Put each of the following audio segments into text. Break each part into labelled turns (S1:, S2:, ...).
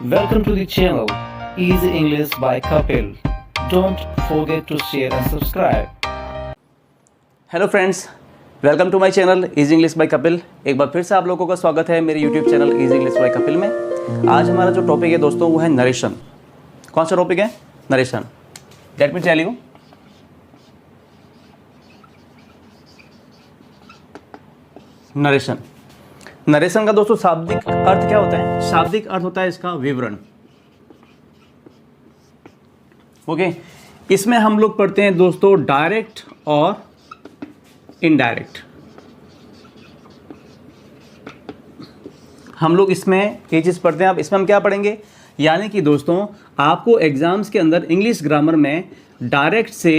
S1: Welcome to the channel Easy English by Kapil. Don't forget to share and subscribe.
S2: Hello friends, welcome to my channel easy English by Kapil. एक बार फिर से आप लोगों का स्वागत है मेरे YouTube channel easy English by Kapil में। आज हमारा जो टॉपिक है दोस्तों वो है नरेशन। कौन सा टॉपिक है? Narration. Let me tell you. Narration narration का दोस्तों शाब्दिक अर्थ क्या होता है? शाब्दिक अर्थ होता है इसका विवरण। ओके, इसमें हम लोग पढ़ते हैं दोस्तों डायरेक्ट और इनडायरेक्ट। हम लोग इसमें ये चीज़ पढ़ते हैं। अब इसमें हम क्या पढ़ेंगे? यानी कि दोस्तों आपको एग्जाम्स के अंदर इंग्लिश ग्रामर में डायरेक्ट से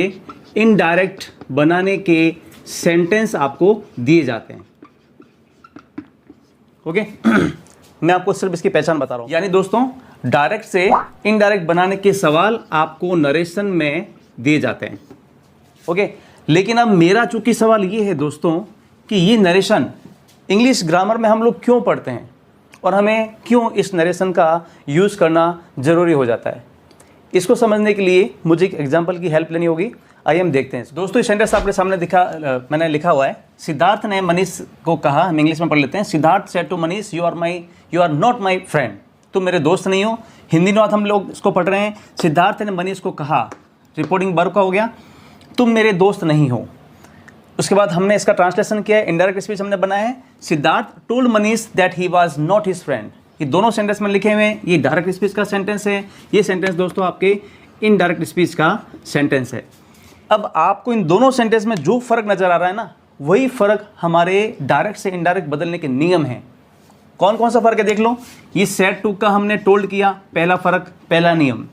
S2: इनडायरेक्ट बनाने के सेंटेंस आपको दिए जाते हैं। ओके मैं आपको सिर्फ इसकी पहचान बता रहा हूँ। यानी दोस्तों डायरेक्ट से इनडायरेक्ट बनाने के सवाल आपको नरेशन में दिए जाते हैं। ओके, लेकिन अब मेरा चूंकि सवाल ये है दोस्तों कि ये नरेशन इंग्लिश ग्रामर में हम लोग क्यों पढ़ते हैं और हमें क्यों इस नरेशन का यूज़ करना ज़रूरी हो जाता है। इसको समझने के लिए मुझे एक एग्जाम्पल की हेल्प लेनी होगी। आइए हम देखते हैं दोस्तों। ये सेंटेंस आपके सामने मैंने लिखा हुआ है। सिद्धार्थ ने मनीष को कहा, हम इंग्लिश में पढ़ लेते हैं। Siddharth said to Manish, you are not my friend. तुम मेरे दोस्त नहीं हो। हिंदी में हम लोग इसको पढ़ रहे हैं। सिद्धार्थ ने मनीष को कहा, रिपोर्टिंग वर्ब का हो गया, तुम मेरे दोस्त नहीं हो। उसके बाद हमने इसका ट्रांसलेशन किया है, इनडायरेक्ट स्पीच हमने बनाया है। Siddharth told Manish that he was not his friend. ये दोनों सेंटेंस में लिखे हुए हैं। ये डायरेक्ट स्पीच का सेंटेंस है, ये सेंटेंस दोस्तों आपके इनडायरेक्ट स्पीच का सेंटेंस है। अब आपको इन दोनों सेंटेंस में जो फर्क नजर आ रहा है ना, वही फर्क हमारे डायरेक्ट से इनडायरेक्ट बदलने के नियम हैं। कौन कौन सा फर्क है देख लो। ये सेड टू का हमने टोल्ड किया, पहला फर्क, पहला नियम।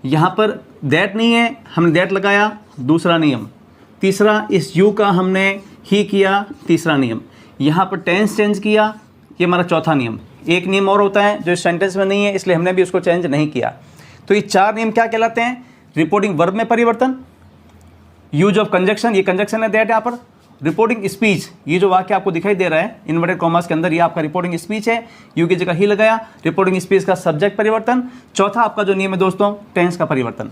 S2: यहाँ पर दैट नहीं है, हमने दैट लगाया, दूसरा नियम। तीसरा इस यू का हमने ही किया, तीसरा नियम। यहाँ पर टेंस चेंज किया, ये हमारा चौथा नियम। एक नियम और होता है जो इस सेंटेंस में नहीं है, इसलिए हमने भी उसको चेंज नहीं किया। तो ये चार नियम क्या कहलाते हैं? रिपोर्टिंग वर्ब में परिवर्तन, यूज ऑफ कंजक्शन, ये कंजक्शन है दैट यहाँ पर। रिपोर्टिंग स्पीच, ये जो वाक्य आपको दिखाई दे रहा है इन्वर्टेड कॉमास के अंदर, ये आपका रिपोर्टिंग स्पीच है। यू की जगह ही लगाया, रिपोर्टिंग स्पीच का सब्जेक्ट परिवर्तन। चौथा आपका जो नियम है दोस्तों, टेंस का परिवर्तन।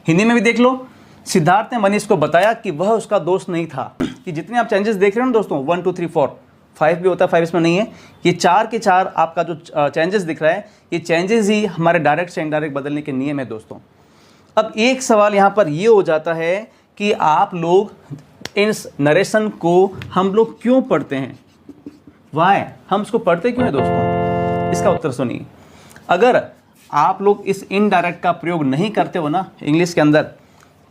S2: हिंदी में भी देख लो। सिद्धार्थ ने मनीष को बताया कि वह उसका दोस्त नहीं था। कि जितने आप चेंजेस देख रहे हो ना दोस्तों, 1 2 3 4 5 भी होता है, 5 इसमें नहीं है। ये चार के चार आपका जो चेंजेस दिख रहा है, ये चेंजेस ही हमारे डायरेक्ट से इनडायरेक्ट बदलने के नियम है दोस्तों। अब एक सवाल यहाँ पर ये हो जाता है कि आप लोग इस नरेशन को हम लोग क्यों पढ़ते हैं? वाई, हम इसको पढ़ते क्यों है दोस्तों? इसका उत्तर सुनिए। अगर आप लोग इस इनडायरेक्ट का प्रयोग नहीं करते हो ना इंग्लिश के अंदर,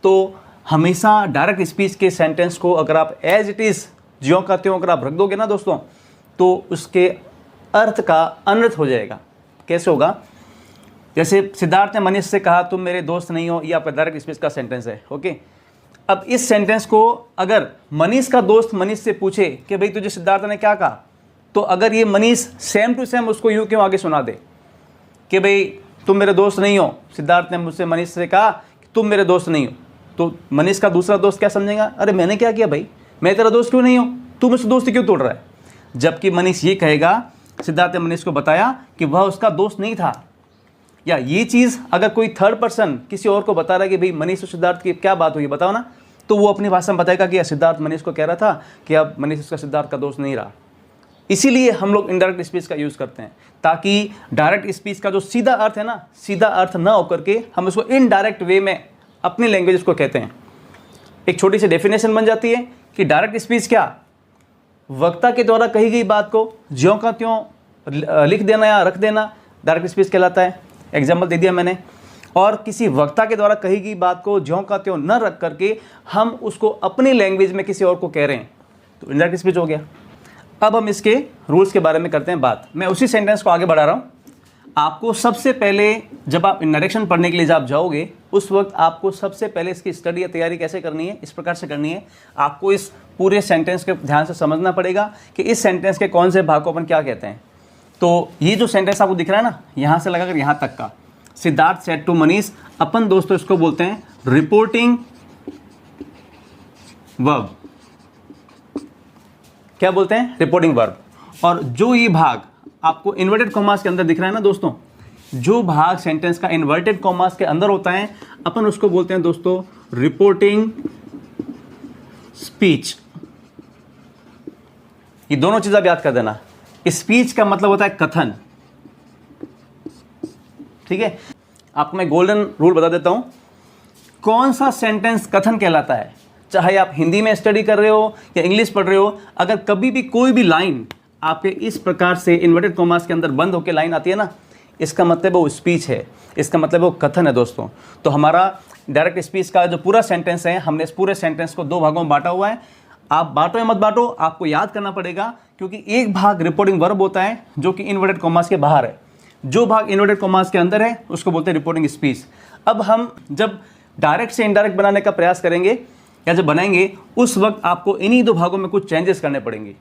S2: तो हमेशा डायरेक्ट स्पीच के सेंटेंस को अगर आप एज इट इज़ ज्यों का त्यों अगर आप रख दोगे ना दोस्तों, तो उसके अर्थ का अनर्थ हो जाएगा। कैसे होगा? जैसे सिद्धार्थ ने मनीष से कहा, तुम मेरे दोस्त नहीं हो, ये आपका डायरेक्ट स्पीच का सेंटेंस है। ओके, अब इस सेंटेंस को अगर मनीष का दोस्त मनीष से पूछे कि भाई तुझे सिद्धार्थ ने क्या कहा, तो अगर ये मनीष सेम टू सेम उसको यूं क्यों आगे सुना दे कि भाई तुम मेरे दोस्त नहीं हो, सिद्धार्थ ने मुझसे मनीष से कहा कि तुम मेरे दोस्त नहीं हो, तो मनीष का दूसरा दोस्त क्या समझेगा? अरे मैंने क्या किया भाई, मैं तेरा दोस्त क्यों नहीं हूँ, तू मुझसे दोस्ती क्यों तोड़ रहा है? जबकि मनीष ये कहेगा, सिद्धार्थ ने मनीष को बताया कि वह उसका दोस्त नहीं था। या ये चीज़ अगर कोई थर्ड पर्सन किसी और को बता रहा है कि भाई मनीष और सिद्धार्थ की क्या बात हुई बताओ ना, तो वो अपनी भाषा में बताएगा कि सिद्धार्थ मनीष को कह रहा था कि अब मनीष उसका सिद्धार्थ का दोस्त नहीं रहा। इसीलिए हम लोग इनडायरेक्ट स्पीच का यूज़ करते हैं, ताकि डायरेक्ट स्पीच का जो सीधा अर्थ है ना, सीधा अर्थ ना होकर के हम उसको इनडायरेक्ट वे में अपनी लैंग्वेज को कहते हैं। एक छोटी सी डेफिनेशन बन जाती है कि डायरेक्ट स्पीच क्या? वक्ता के द्वारा कही गई बात को ज्यों का त्यों लिख देना या रख देना डायरेक्ट स्पीच कहलाता है। एग्जाम्पल दे दिया मैंने। और किसी वक्ता के द्वारा कही गई बात को ज्यों का त्यों न रख करके हम उसको अपनी लैंग्वेज में किसी और को कह रहे हैं, तो इनडायरेक्ट स्पीच हो गया। अब हम इसके रूल्स के बारे में करते हैं बात। मैं उसी सेंटेंस को आगे बढ़ा रहा हूँ। आपको सबसे पहले जब आप नरेशन पढ़ने के लिए जब जाओगे, उस वक्त आपको सबसे पहले इसकी स्टडी या तैयारी कैसे करनी है? इस प्रकार से करनी है। आपको इस पूरे सेंटेंस के ध्यान से समझना पड़ेगा कि इस सेंटेंस के कौन से भाग को अपन क्या कहते हैं। तो ये जो सेंटेंस आपको दिख रहा है ना, यहाँ से लगाकर यहाँ तक का, सिद्धार्थ सेड टू मनीष, अपन दोस्तों इसको बोलते हैं रिपोर्टिंग वर्ब। क्या बोलते हैं? Reporting verb. और जो ये भाग आपको इन्वर्टेड कॉमास के अंदर दिख रहा है ना दोस्तों, जो भाग सेंटेंस का इन्वर्टेड कॉमास के अंदर होता है अपन उसको बोलते हैं दोस्तों रिपोर्टिंग स्पीच। ये दोनों चीज आप याद कर देना। स्पीच का मतलब होता है कथन, ठीक है। आपको मैं गोल्डन रूल बता देता हूं, कौन सा सेंटेंस कथन कहलाता है। चाहे आप हिंदी में स्टडी कर रहे हो या इंग्लिश पढ़ रहे हो, अगर कभी भी कोई भी लाइन आपके इस प्रकार से इन्वर्टेड कॉमास के अंदर बंद होकर लाइन आती है ना, इसका मतलब वो स्पीच है, इसका मतलब वो कथन है दोस्तों। तो हमारा डायरेक्ट स्पीच का जो पूरा सेंटेंस है, हमने इस पूरे सेंटेंस को दो भागों में बांटा हुआ है। आप बांटो या मत बांटो, आपको याद करना पड़ेगा, क्योंकि एक भाग रिपोर्टिंग वर्ब होता है जो कि इन्वर्टेड कॉमास के बाहर है, जो भाग इन्वर्टेड कॉमास के अंदर है उसको बोलते हैं रिपोर्टिंग स्पीच। अब हम जब डायरेक्ट से इनडायरेक्ट बनाने का प्रयास करेंगे या जब बनाएंगे, उस वक्त आपको इन्हीं दो भागों में कुछ चेंजेस करने पड़ेंगे।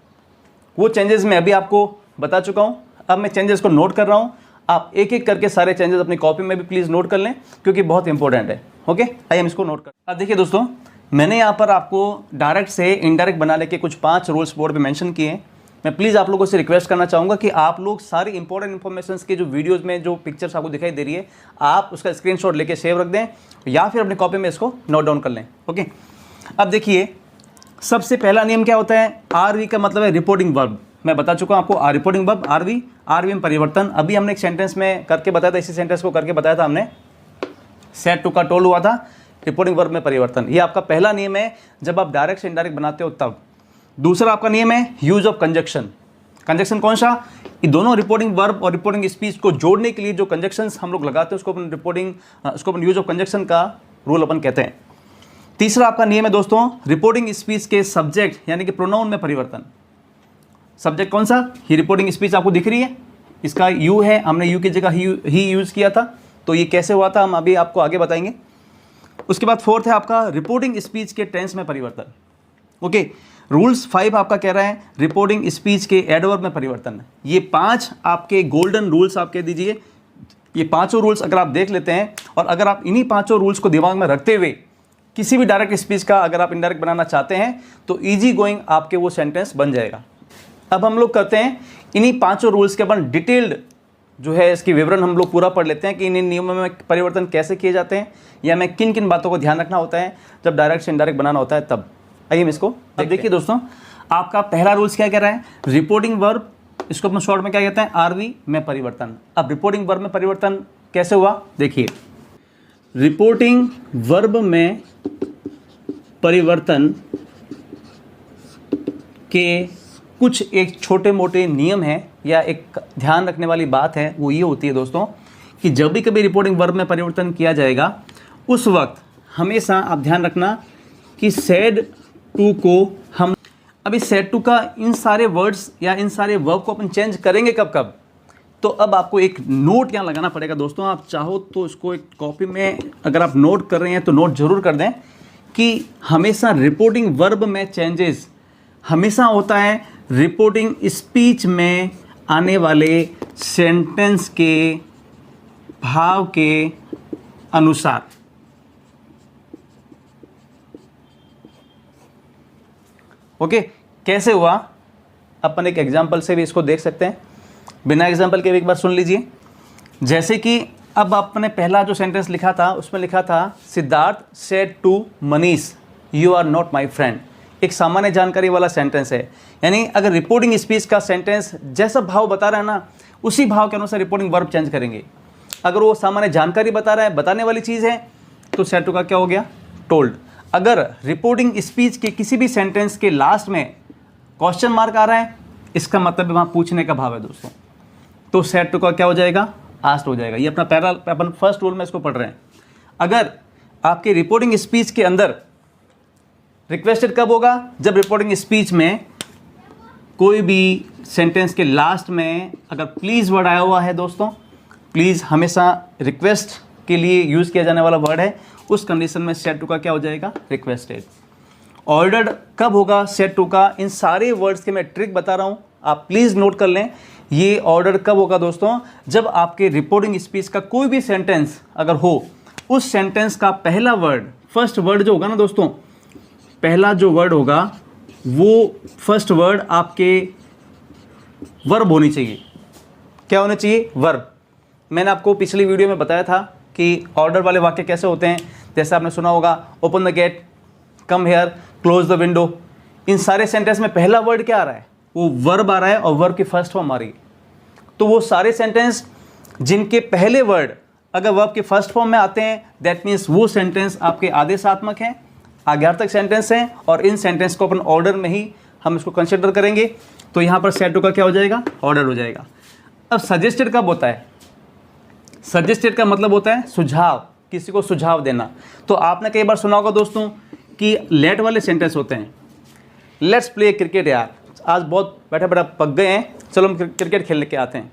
S2: वो चेंजेस मैं अभी आपको बता चुका हूँ, अब मैं चेंजेस को नोट कर रहा हूँ। आप एक एक करके सारे चेंजेस अपनी कॉपी में भी प्लीज़ नोट कर लें, क्योंकि बहुत इंपॉर्टेंट है। ओके, आइए हम इसको नोट कर। अब देखिए दोस्तों, मैंने यहाँ पर आपको डायरेक्ट से इनडायरेक्ट बनाने के कुछ 5 रूल्स बोर्ड पे मेंशन किए हैं। मैं प्लीज़ आप लोगों से रिक्वेस्ट करना चाहूँगा कि आप लोग सारी इंपॉर्टेंट इन्फॉर्मेशन के जो वीडियोस में जो पिक्चर्स आपको दिखाई दे रही है, आप उसका स्क्रीनशॉट लेके सेव रख दें या फिर अपनी कॉपी में इसको नोट डाउन कर लें। ओके, अब देखिए सबसे पहला नियम क्या होता है। आरवी का मतलब है रिपोर्टिंग वर्ब। मैं बता चुका हूँ आपको रिपोर्टिंग वर्ब आरवी में परिवर्तन। अभी हमने एक सेंटेंस में करके बताया था, इसी सेंटेंस को करके बताया था हमने, सेड टू का टोल्ड हुआ था, रिपोर्टिंग वर्ब में परिवर्तन। ये आपका पहला नियम है जब आप डायरेक्ट से इनडायरेक्ट बनाते हो तब। दूसरा आपका नियम है यूज ऑफ कंजक्शन। कंजक्शन कौन सा? ये दोनों रिपोर्टिंग वर्ब और रिपोर्टिंग स्पीच को जोड़ने के लिए जो कंजक्शंस हम लोग लगाते हैं उसको अपन यूज ऑफ कंजक्शन का रूल अपन कहते हैं। तीसरा आपका नियम है दोस्तों रिपोर्टिंग स्पीच के सब्जेक्ट यानी कि प्रोनाउन में परिवर्तन। सब्जेक्ट कौन सा? ये रिपोर्टिंग स्पीच आपको दिख रही है, इसका यू है, हमने यू की जगह ही यूज किया था। तो ये कैसे हुआ था हम अभी आपको आगे बताएंगे। उसके बाद फोर्थ है आपका रिपोर्टिंग स्पीच के टेंस में परिवर्तन। ओके, रूल्स 5 आपका कह रहा है रिपोर्टिंग स्पीच के एडवर्ब में परिवर्तन। ये 5 आपके गोल्डन रूल्स आप कह दीजिए। ये पांचों रूल्स अगर आप देख लेते हैं और अगर आप इन्हीं पांचों रूल्स को दिमाग में रखते हुए किसी भी डायरेक्ट स्पीच का अगर आप इनडायरेक्ट बनाना चाहते हैं तो इजी गोइंग आपके वो सेंटेंस बन जाएगा। अब हम लोग करते हैं इन्हीं पांचों रूल्स के अपन डिटेल्ड जो है इसकी विवरण हम लोग पूरा पढ़ लेते हैं कि इन नियमों में परिवर्तन कैसे किए जाते हैं या मैं किन किन बातों को ध्यान रखना होता है जब डायरेक्ट से इनडायरेक्ट बनाना होता है तब। आइए हम इसको अब देखिए दोस्तों, आपका पहला रूल्स क्या कह रहा है? रिपोर्टिंग वर्ब, इसको अपन शॉर्ट में क्या कहते हैं? आरवी में परिवर्तन। अब रिपोर्टिंग वर्ब में परिवर्तन कैसे हुआ देखिए। रिपोर्टिंग वर्ब में परिवर्तन के कुछ एक छोटे मोटे नियम हैं या एक ध्यान रखने वाली बात है, वो ये होती है दोस्तों कि जब भी कभी रिपोर्टिंग वर्ब में परिवर्तन किया जाएगा उस वक्त हमेशा आप ध्यान रखना कि सेड टू को हम अभी सेड टू का इन सारे वर्ड्स या इन सारे वर्ब को अपन चेंज करेंगे कब कब, तो अब आपको एक नोट यहाँ लगाना पड़ेगा दोस्तों। आप चाहो तो इसको एक कॉपी में अगर आप नोट कर रहे हैं तो नोट जरूर कर दें कि हमेशा रिपोर्टिंग वर्ब में चेंजेस हमेशा होता है रिपोर्टिंग स्पीच में आने वाले सेंटेंस के भाव के अनुसार। ओके, कैसे हुआ अपन एक एग्जांपल से भी इसको देख सकते हैं, बिना एग्जांपल के भी एक बार सुन लीजिए। जैसे कि अब आपने पहला जो सेंटेंस लिखा था उसमें लिखा था Siddharth said to Manish you are not my friend. एक सामान्य जानकारी वाला सेंटेंस है, यानी अगर रिपोर्टिंग स्पीच का सेंटेंस जैसा भाव बता रहा है ना उसी भाव के अनुसार रिपोर्टिंग वर्ब चेंज करेंगे। अगर वो सामान्य जानकारी बता रहा है, बताने वाली चीज़ है, तो सेड टू का क्या हो गया? टोल्ड। अगर रिपोर्टिंग स्पीच के किसी भी सेंटेंस के लास्ट में क्वेश्चन मार्क आ रहा है इसका मतलब वहाँ पूछने का भाव है दोस्तों, तो सेड टू का क्या हो जाएगा? आस्क्ड हो जाएगा। ये अपना पहला अपन फर्स्ट रूल में इसको पढ़ रहे हैं। अगर आपके रिपोर्टिंग स्पीच के अंदर रिक्वेस्टेड कब होगा? जब रिपोर्टिंग स्पीच में कोई भी सेंटेंस के लास्ट में अगर प्लीज़ वर्ड आया हुआ है दोस्तों, प्लीज़ हमेशा रिक्वेस्ट के लिए यूज़ किया जाने वाला वर्ड है, उस कंडीशन में सेड टू का क्या हो जाएगा? रिक्वेस्टेड। ऑर्डर्ड कब होगा सेड टू का? इन सारे वर्ड्स के मैं ट्रिक बता रहा हूँ, आप प्लीज़ नोट कर लें। ये ऑर्डर कब होगा दोस्तों? जब आपके रिपोर्टिंग स्पीच का कोई भी सेंटेंस अगर हो, उस सेंटेंस का पहला वर्ड, फर्स्ट वर्ड जो होगा ना दोस्तों, पहला जो वर्ड होगा वो फर्स्ट वर्ड आपके वर्ब होनी चाहिए। क्या होना चाहिए? वर्ब। मैंने आपको पिछली वीडियो में बताया था कि ऑर्डर वाले वाक्य कैसे होते हैं। जैसे आपने सुना होगा, open the gate, come here, close the window. इन सारे सेंटेंस में पहला वर्ड क्या आ रहा है? वो वर्ब आ रहा है और वर्ब की फर्स्ट फॉर्म आ रही है। तो वो सारे सेंटेंस जिनके पहले वर्ड अगर वर्ब के फर्स्ट फॉर्म में आते हैं, दैट मीन्स वो सेंटेंस आपके आदेशात्मक हैं, आज्ञार्थक सेंटेंस हैं, और इन सेंटेंस को अपन ऑर्डर में ही हम इसको कंसिडर करेंगे। तो यहाँ पर सेट टू का क्या हो जाएगा? ऑर्डर हो जाएगा। अब सजेस्टेड कब होता है? सजेस्टेड का मतलब होता है सुझाव, किसी को सुझाव देना। तो आपने कई बार सुना होगा दोस्तों कि लेट वाले सेंटेंस होते हैं, लेट्स प्ले क्रिकेट यार, आज बहुत बैठा बैठा पक गए हैं, चलो हम क्रिकेट खेल के आते हैं,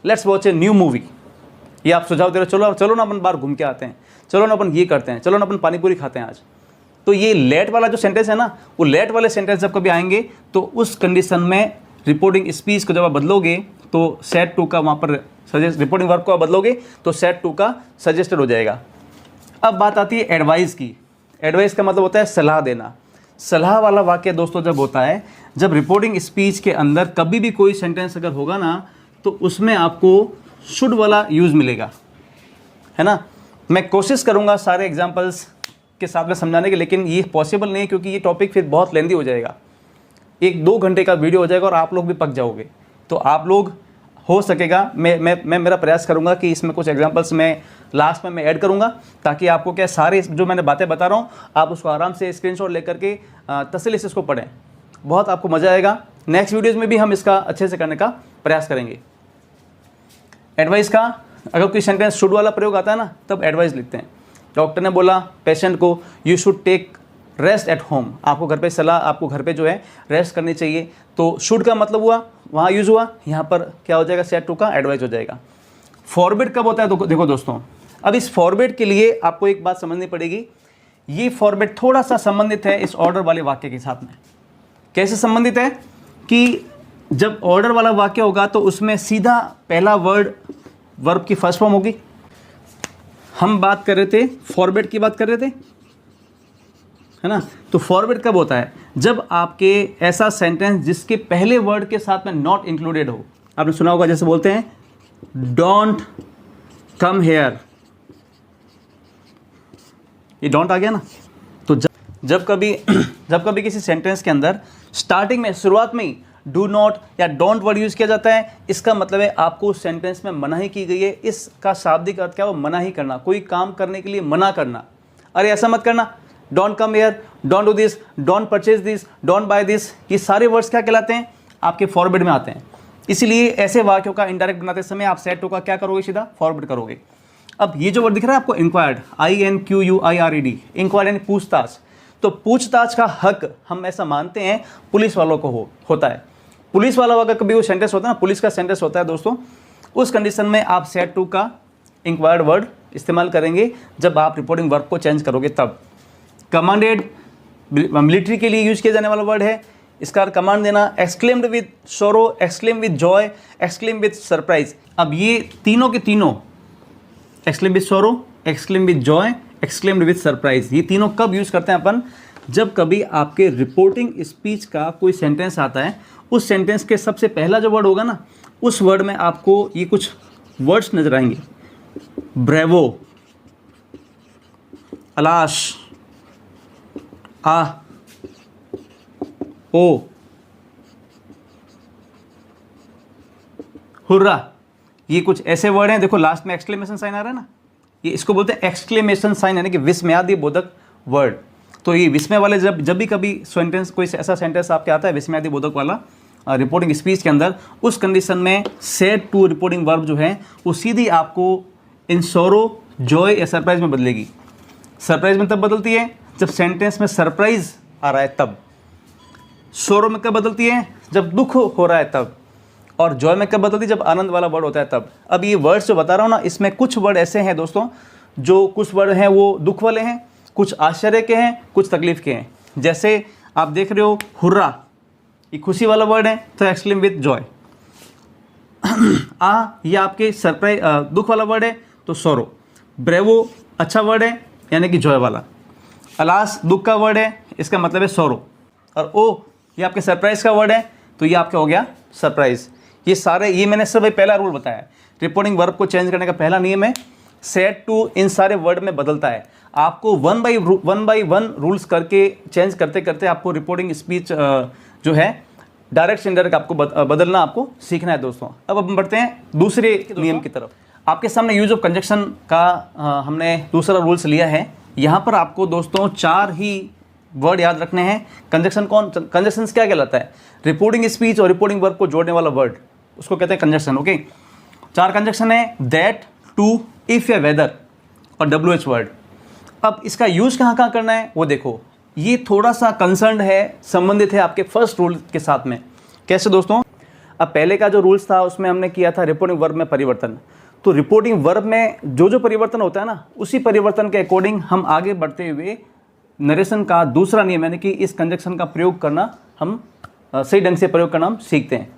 S2: let's watch a new movie. ये आप सुझाव दे रहे हो, चलो ना अपन बाहर घूम के आते हैं, चलो ना अपन ये करते हैं, चलो ना अपन पानी पूरी खाते हैं आज। तो ये लेट वाला जो सेंटेंस है ना, वो लेट वाले सेंटेंस जब कभी आएंगे तो उस कंडीशन में रिपोर्टिंग स्पीच को जब आप बदलोगे तो सेट टू का वहाँ पर सजेस्ट, रिपोर्टिंग वर्ब को आप बदलोगे तो सेट टू का सजेस्टेड हो जाएगा। अब बात आती है एडवाइस की। एडवाइस का मतलब होता है सलाह देना। सलाह वाला वाक्य दोस्तों जब होता है, जब रिपोर्टिंग स्पीच के अंदर कभी भी कोई सेंटेंस अगर होगा ना तो उसमें आपको शुड वाला यूज़ मिलेगा, है ना। मैं कोशिश करूँगा सारे एग्जाम्पल्स के साथ में समझाने के, लेकिन ये पॉसिबल नहीं है क्योंकि ये टॉपिक फिर बहुत लेंदी हो जाएगा, 1-2 घंटे का वीडियो हो जाएगा और आप लोग भी पक जाओगे। तो आप लोग हो सकेगा, मैं मेरा प्रयास करूंगा कि इसमें कुछ एग्जांपल्स मैं लास्ट में मैं ऐड करूंगा, ताकि आपको क्या सारे जो मैंने बातें बता रहा हूँ आप उसको आराम से स्क्रीनशॉट लेकर के तसल्ली से इसको पढ़ें, बहुत आपको मज़ा आएगा। नेक्स्ट वीडियोज़ में भी हम इसका अच्छे से करने का प्रयास करेंगे। एडवाइस का अगर कोई सेंटेंस शुड वाला प्रयोग आता है ना, तब एडवाइस लिखते हैं। डॉक्टर ने बोला पेशेंट को, you should take rest at home, आपको घर पे सलाह, आपको घर पे जो है रेस्ट करनी चाहिए। तो शुड का मतलब हुआ वहाँ यूज़ हुआ, यहाँ पर क्या हो जाएगा? सेट टू का एडवाइस हो जाएगा। फॉरबिड कब होता है? तो देखो दोस्तों, अब इस फॉरबिड के लिए आपको एक बात समझनी पड़ेगी। ये फॉरबिड थोड़ा सा संबंधित है इस ऑर्डर वाले वाक्य के साथ में। कैसे संबंधित है? कि जब ऑर्डर वाला वाक्य होगा तो उसमें सीधा पहला वर्ड वर्ब की फर्स्ट फॉर्म होगी। हम बात कर रहे थे, फॉरबिड की बात कर रहे थे, है ना। तो फॉरबिड कब होता है? जब आपके ऐसा सेंटेंस जिसके पहले वर्ड के साथ में नॉट इंक्लूडेड हो। आपने सुना होगा, जैसे बोलते हैं डोंट कम हेयर, ये डोंट आ गया ना। तो जब कभी किसी सेंटेंस के अंदर स्टार्टिंग में, शुरुआत में ही डू नॉट या डोंट वर्ड यूज़ किया जाता है, इसका मतलब है आपको उस सेंटेंस में मनाही की गई है। इसका शाब्दिक अर्थ क्या है? वो मनाही करना, कोई काम करने के लिए मना करना। अरे ऐसा मत करना, don't come here, don't do this, don't purchase this, don't by this, ये सारे वर्ड्स क्या कहलाते हैं? आपके फॉरबिड में आते हैं। इसीलिए ऐसे वाक्यों का इंडायरेक्ट बनाते समय आप सेट टू का क्या करोगे? सीधा फॉरबिड करोगे। अब ये जो वर्ड दिख रहा है आपको, इंक्वायर्ड, INQUIRED, इंक्वायर्ड यानी पूछताछ। तो पूछताछ का हक हम ऐसा मानते हैं पुलिस वालों को होता है। पुलिस वाला अगर कभी वो सेंटेंस होता है ना, पुलिस का सेंटेंस होता है दोस्तों, उस कंडीशन में आप सेट टू का इंक्वायर्ड वर्ड इस्तेमाल करेंगे जब आप रिपोर्टिंग वर्ब को चेंज करोगे तब। कमांडेड मिलिट्री के लिए यूज किया जाने वाला वर्ड है। इसका कमांड देना, एक्सक्लेम्ड विद सोरो, exclaim with Joy, exclaim with surprise. अब ये तीनों के तीनों, एक्सक्लेम विद सोरो, exclaim with Joy, exclaimed with surprise, ये तीनों कब यूज करते हैं अपन? जब कभी आपके रिपोर्टिंग स्पीच का कोई सेंटेंस आता है, उस सेंटेंस के सबसे पहला जो वर्ड होगा ना, उस वर्ड में आपको ये कुछ वर्ड्स नजर आएंगे। ब्रेवो, अलाश, आ, ओ, हुर्रा, ये कुछ ऐसे वर्ड हैं। देखो लास्ट में एक्सक्लेमेशन साइन आ रहा है ना, ये इसको बोलते हैं एक्सक्लेमेशन साइन, यानी कि विस्मयादि बोधक वर्ड। तो ये विस्मय वाले जब भी कभी सेंटेंस, कोई ऐसा सेंटेंस आपके आता है विस्मयादि बोधक वाला रिपोर्टिंग स्पीच के अंदर, उस कंडीशन में सेट टू रिपोर्टिंग वर्ब जो है वो सीधी आपको इन सोरो, जॉय या सरप्राइज में बदलेगी। सरप्राइज में तब बदलती है जब सेंटेंस में सरप्राइज आ रहा है तब। सोरो में कब बदलती है? जब दुख हो रहा है तब। और जॉय में कब बदलती है? जब आनंद वाला वर्ड होता है तब। अब ये वर्ड्स जो बता रहा हूँ ना, इसमें कुछ वर्ड ऐसे हैं दोस्तों, जो कुछ वर्ड हैं वो दुख वाले हैं, कुछ आश्चर्य के हैं, कुछ तकलीफ के हैं। जैसे आप देख रहे हो हुर्रा, ये खुशी वाला वर्ड है, तो एक्सक्लेम विद जॉय। ये आपके सरप्राइज दुख वाला वर्ड है, तो सोरो। ब्रेवो अच्छा वर्ड है, यानी कि जॉय वाला। अलास दुख का वर्ड है, इसका मतलब है सोरो। और ओ ये आपके सरप्राइज का वर्ड है, तो ये आपका हो गया सरप्राइज। ये सारे, ये मैंने सब पहला रूल बताया। रिपोर्टिंग वर्ब को चेंज करने का पहला नियम है सेट टू इन सारे वर्ड में बदलता है। आपको वन बाई वन रूल्स करके चेंज करते करते आपको रिपोर्टिंग स्पीच जो है डायरेक्ट से इनडायरेक्ट आपको बदलना आपको सीखना है दोस्तों। अब हम बढ़ते हैं दूसरे नियम की तरफ। आपके सामने यूज ऑफ कंजक्शन का हमने दूसरा रूल्स लिया है। यहाँ पर आपको दोस्तों 4 ही वर्ड याद रखने हैं। कंजक्शन क्या कहलाता है? रिपोर्टिंग स्पीच और रिपोर्टिंग वर्ब को जोड़ने वाला वर्ड, उसको कहते हैं कंजक्शन। ओके, 4 कंजक्शन है, दैट, टू, इफ या वेदर और WH वर्ड। अब इसका यूज कहाँ कहाँ करना है वो देखो, ये थोड़ा सा कंसर्न है, संबंधित है आपके फर्स्ट रूल के साथ में। कैसे दोस्तों? अब पहले का जो रूल्स था उसमें हमने किया था रिपोर्टिंग वर्ब में परिवर्तन। तो रिपोर्टिंग वर्ब में जो परिवर्तन होता है ना, उसी परिवर्तन के अकॉर्डिंग हम आगे बढ़ते हुए नरेशन का दूसरा नियम यानी कि इस कंजक्शन का प्रयोग करना हम सही ढंग से प्रयोग करना हम सीखते हैं।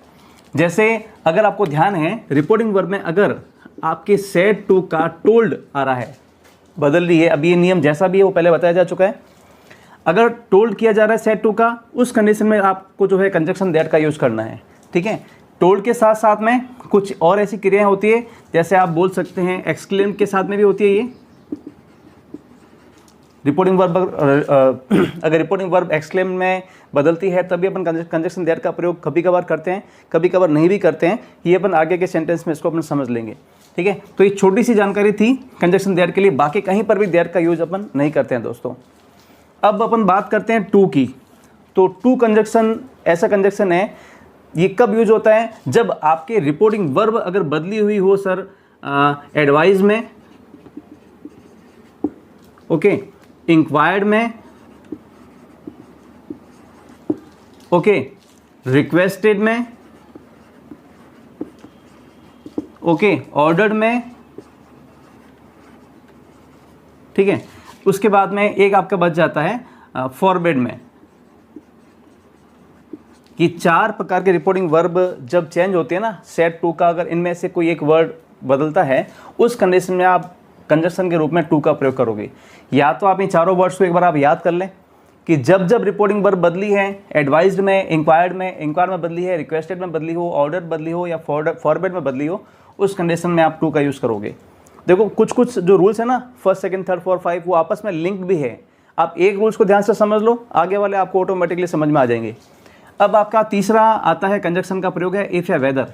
S2: जैसे अगर आपको ध्यान है, रिपोर्टिंग वर्ब में अगर आपके सेड टू का टोल्ड आ रहा है, बदल रही है, अब ये नियम जैसा भी है वो पहले बताया जा चुका है। अगर टोल्ड किया जा रहा है सेड टू का, उस कंडीशन में आपको जो है कंजक्शन दैट का यूज़ करना है। ठीक है, टोल्ड के साथ साथ में कुछ और ऐसी क्रियाएं होती है, जैसे आप बोल सकते हैं एक्सक्लेम के साथ में भी होती है ये रिपोर्टिंग वर्ब। अगर रिपोर्टिंग वर्ब एक्सक्लेम में बदलती है तभी अपन कंजक्शन दैट का प्रयोग कभी कभार करते हैं, कभी कभार नहीं भी करते हैं। ये अपन आगे के सेंटेंस में इसको अपन समझ लेंगे। ठीक है, तो ये छोटी सी जानकारी थी कंजक्शन दैट के लिए, बाकी कहीं पर भी दैट का यूज अपन नहीं करते हैं दोस्तों। अब अपन बात करते हैं टू की। तो टू कंजक्शन ऐसा कंजक्शन है, ये कब यूज होता है? जब आपके रिपोर्टिंग वर्ब अगर बदली हुई हो सर एडवाइज में, ओके, इंक्वायर्ड में, ओके, रिक्वेस्टेड में, ओके, ऑर्डर्ड में। ठीक है, उसके बाद में एक आपका बच जाता है फॉरबिड में। कि 4 प्रकार के रिपोर्टिंग वर्ब जब चेंज होते हैं ना सेट टू का, अगर इनमें से कोई एक वर्ड बदलता है, उस कंडीशन में आप कंजक्शन के रूप में टू का प्रयोग करोगे। या तो आप इन चारों वर्ड्स को एक बार आप याद कर लें कि जब जब रिपोर्टिंग वर्ब बदली है, एडवाइज्ड में, इंक्वायर्ड में बदली है, रिक्वेस्टेड में बदली हो, ऑर्डर बदली हो या फॉरवर्ड में बदली हो, उस कंडीशन में आप टू का यूज़ करोगे। देखो कुछ जो रूल्स है ना, फर्स्ट, सेकंड, थर्ड, फोर्थ, 5, वो आपस में लिंक भी है। आप एक रूल्स को ध्यान से समझ लो, आगे वाले आपको ऑटोमेटिकली समझ में आ जाएंगे। अब आपका तीसरा आता है कंजक्शन का प्रयोग है इफ या वेदर।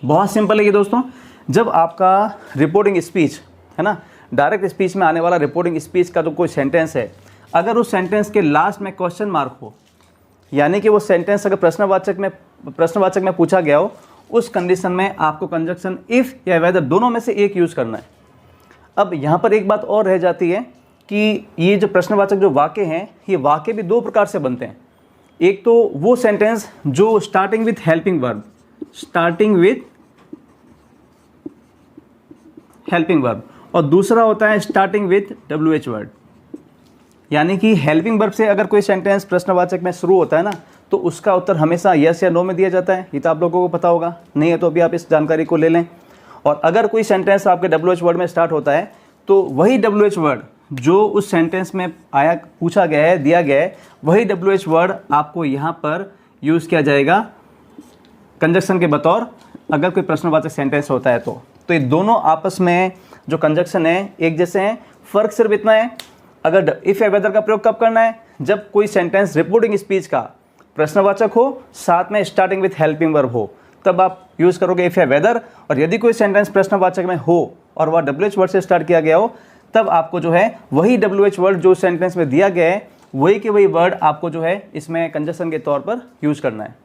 S2: बहुत सिंपल है ये दोस्तों। जब आपका रिपोर्टिंग स्पीच है ना, डायरेक्ट स्पीच में आने वाला रिपोर्टिंग स्पीच का जो कोई सेंटेंस है, अगर उस सेंटेंस के लास्ट में क्वेश्चन मार्क हो, यानी कि वो सेंटेंस अगर प्रश्नवाचक में पूछा गया हो, उस कंडीशन में आपको कंजक्शन इफ या वेदर दोनों में से एक यूज़ करना है। अब यहाँ पर एक बात और रह जाती है कि ये जो प्रश्नवाचक जो वाक्य हैं, ये वाक्य भी 2 प्रकार से बनते हैं। एक तो वो सेंटेंस जो स्टार्टिंग विथ हेल्पिंग वर्ब, और दूसरा होता है स्टार्टिंग विथ WH वर्ड। यानी कि हेल्पिंग वर्ब से अगर कोई सेंटेंस प्रश्नवाचक में शुरू होता है ना, तो उसका उत्तर हमेशा यस या नो में दिया जाता है। ये तो आप लोगों को पता होगा, नहीं है तो अभी आप इस जानकारी को ले लें। और अगर कोई सेंटेंस आपके WH वर्ड में स्टार्ट होता है, तो वही WH वर्ड जो उस सेंटेंस में आया, पूछा गया है, दिया गया है, वही WH वर्ड आपको यहाँ पर यूज़ किया जाएगा कंजक्शन के बतौर, अगर कोई प्रश्नवाचक सेंटेंस होता है तो ये दोनों आपस में जो कंजक्शन है एक जैसे हैं। फ़र्क सिर्फ इतना है, अगर इफ़ या वेदर का प्रयोग कब करना है? जब कोई सेंटेंस रिपोर्टिंग स्पीच का प्रश्नवाचक हो, साथ में स्टार्टिंग विथ हेल्पिंग वर्ब हो, तब आप यूज़ करोगे इफ़ या वेदर। और यदि कोई सेंटेंस प्रश्नवाचक में हो और वह WH वर्ड से स्टार्ट किया गया हो, तब आपको जो है वही WH वर्ड जो सेंटेंस में दिया गया है, वही के वही वर्ड आपको जो है इसमें कंजक्शन के तौर पर यूज़ करना है।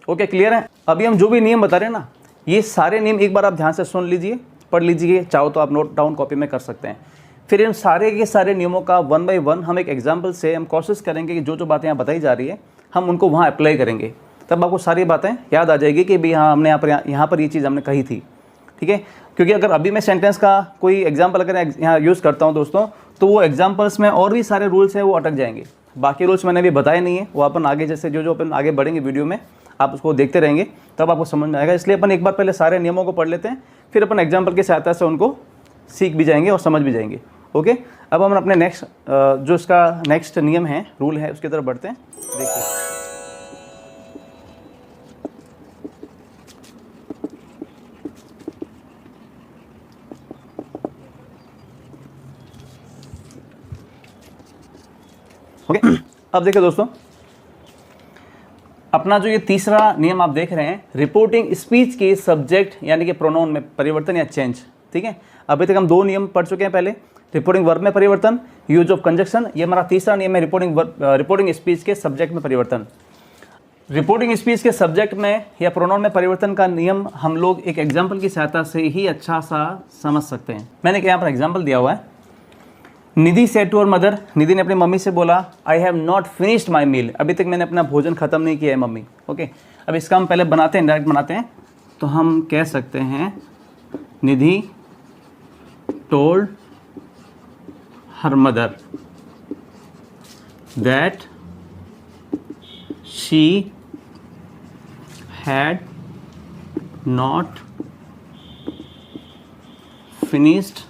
S2: ओके, क्लियर है? अभी हम जो भी नियम बता रहे हैं ना, ये सारे नियम एक बार आप ध्यान से सुन लीजिए, पढ़ लीजिए, चाहो तो आप नोट डाउन कॉपी में कर सकते हैं। फिर इन सारे के सारे नियमों का 1 बाय 1 हम एक एग्जाम्पल से हम कोशिश करेंगे कि जो बातें यहाँ बताई जा रही है हम उनको वहाँ अप्लाई करेंगे, तब आपको सारी बातें याद आ जाएगी कि भाई हाँ, हमने यहाँ पर ये चीज़ हमने कही थी। ठीक है, क्योंकि अगर अभी मैं सेंटेंस का कोई एग्जाम्पल अगर यहाँ यूज़ करता हूँ दोस्तों, तो वो एग्जाम्पल्स में और भी सारे रूल्स हैं वो अटक जाएंगे। बाकी रूल्स मैंने अभी बताए नहीं है, वो अपन आगे जैसे जो अपन आगे बढ़ेंगे वीडियो में, आप उसको देखते रहेंगे तब आपको समझ में आएगा। इसलिए अपन एक बार पहले सारे नियमों को पढ़ लेते हैं, फिर अपन एग्जाम्पल की सहायता से उनको सीख भी जाएंगे और समझ भी जाएंगे। ओके, अब हम अपने नेक्स्ट जो इसका नेक्स्ट नियम है, रूल है, उसकी तरफ बढ़ते हैं। देखिए, ओके, अब देखिए दोस्तों, अपना जो ये तीसरा नियम आप देख रहे हैं, रिपोर्टिंग स्पीच के सब्जेक्ट यानी कि प्रोनाउन में परिवर्तन या चेंज। ठीक है, अभी तक हम 2 नियम पढ़ चुके हैं। पहले रिपोर्टिंग वर्ब में परिवर्तन, यूज ऑफ कंजक्शन, ये हमारा तीसरा नियम है रिपोर्टिंग स्पीच के सब्जेक्ट में परिवर्तन। रिपोर्टिंग स्पीच के सब्जेक्ट में या प्रोनाउन में परिवर्तन का नियम हम लोग एक एग्जाम्पल की सहायता से ही अच्छा सा समझ सकते हैं। मैंने यहाँ पर एग्जाम्पल दिया हुआ है, Nidhi said to her mother, Nidhi ने अपनी मम्मी से बोला I have not finished my meal, अभी तक मैंने अपना भोजन खत्म नहीं किया है मम्मी। ओके, अब इसका हम पहले बनाते हैं, डायरेक्ट बनाते हैं, तो हम कह सकते हैं Nidhi told her mother that she had not finished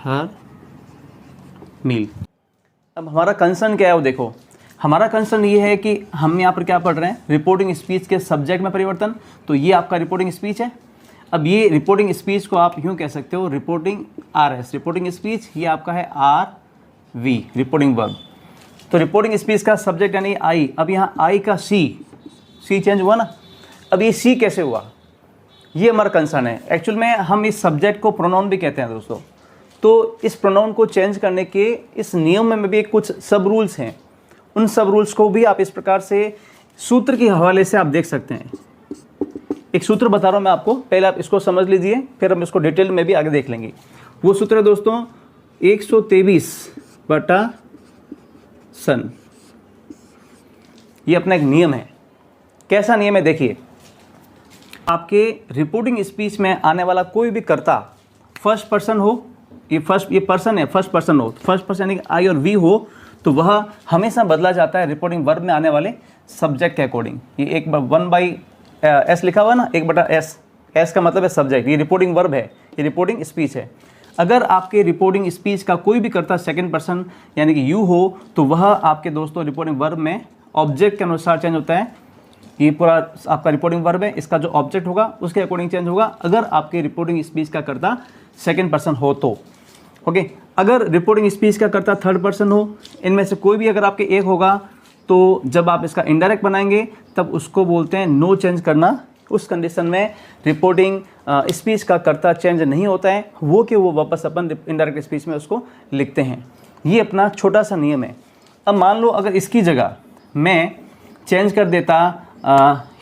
S2: her meal। अब हमारा कंसर्न क्या है वो देखो, हमारा कंसर्न ये है कि हम यहाँ पर क्या पढ़ रहे हैं, रिपोर्टिंग स्पीच के सब्जेक्ट में परिवर्तन। तो ये आपका रिपोर्टिंग स्पीच है। अब ये रिपोर्टिंग स्पीच को आप यूँ कह सकते हो रिपोर्टिंग RS, रिपोर्टिंग स्पीच, ये आपका है RV, रिपोर्टिंग वर्ब। तो रिपोर्टिंग स्पीच का सब्जेक्ट यानी I, अब यहाँ I का C चेंज हुआ ना, अब ये C कैसे हुआ, ये हमारा कंसर्न है। एक्चुअल में हम इस सब्जेक्ट को प्रोनाउन भी कहते हैं दोस्तों। तो इस प्रोनाउन को चेंज करने के इस नियम में भी कुछ सब रूल्स हैं, उन सब रूल्स को भी आप इस प्रकार से सूत्र के हवाले से आप देख सकते हैं। एक सूत्र बता रहा हूँ मैं आपको, पहले आप इसको समझ लीजिए, फिर हम इसको डिटेल में भी आगे देख लेंगे। वो सूत्र है दोस्तों 123/सन, ये अपना एक नियम है। कैसा नियम है देखिए, आपके रिपोर्टिंग स्पीच में आने वाला कोई भी कर्ता फर्स्ट पर्सन हो, ये पर्सन है, फर्स्ट पर्सन हो, फर्स्ट पर्सन यानी आई और वी हो, तो वह हमेशा बदला जाता है रिपोर्टिंग वर्ब में आने वाले सब्जेक्ट के अकॉर्डिंग। ये 1/S लिखा हुआ ना, 1/S, S का मतलब है सब्जेक्ट, ये रिपोर्टिंग वर्ब है, ये रिपोर्टिंग स्पीच है। अगर आपके रिपोर्टिंग स्पीच का कोई भी कर्ता सेकंड पर्सन यानी कि यू हो, तो वह आपके दोस्तों रिपोर्टिंग वर्ब में ऑब्जेक्ट के अनुसार चेंज होता है। ये पूरा आपका रिपोर्टिंग वर्ब है, इसका जो ऑब्जेक्ट होगा उसके अकॉर्डिंग चेंज होगा, अगर आपके रिपोर्टिंग स्पीच का कर्ता सेकंड पर्सन हो तो। ओके, अगर रिपोर्टिंग स्पीच का कर्ता थर्ड पर्सन हो, इनमें से कोई भी अगर आपके एक होगा, तो जब आप इसका इनडायरेक्ट बनाएंगे तब उसको बोलते हैं नो चेंज करना। उस कंडीशन में रिपोर्टिंग स्पीच का कर्ता चेंज नहीं होता है, वो कि वो वापस अपन इनडायरेक्ट स्पीच में उसको लिखते हैं। ये अपना छोटा सा नियम है। अब मान लो अगर इसकी जगह मैं चेंज कर देता,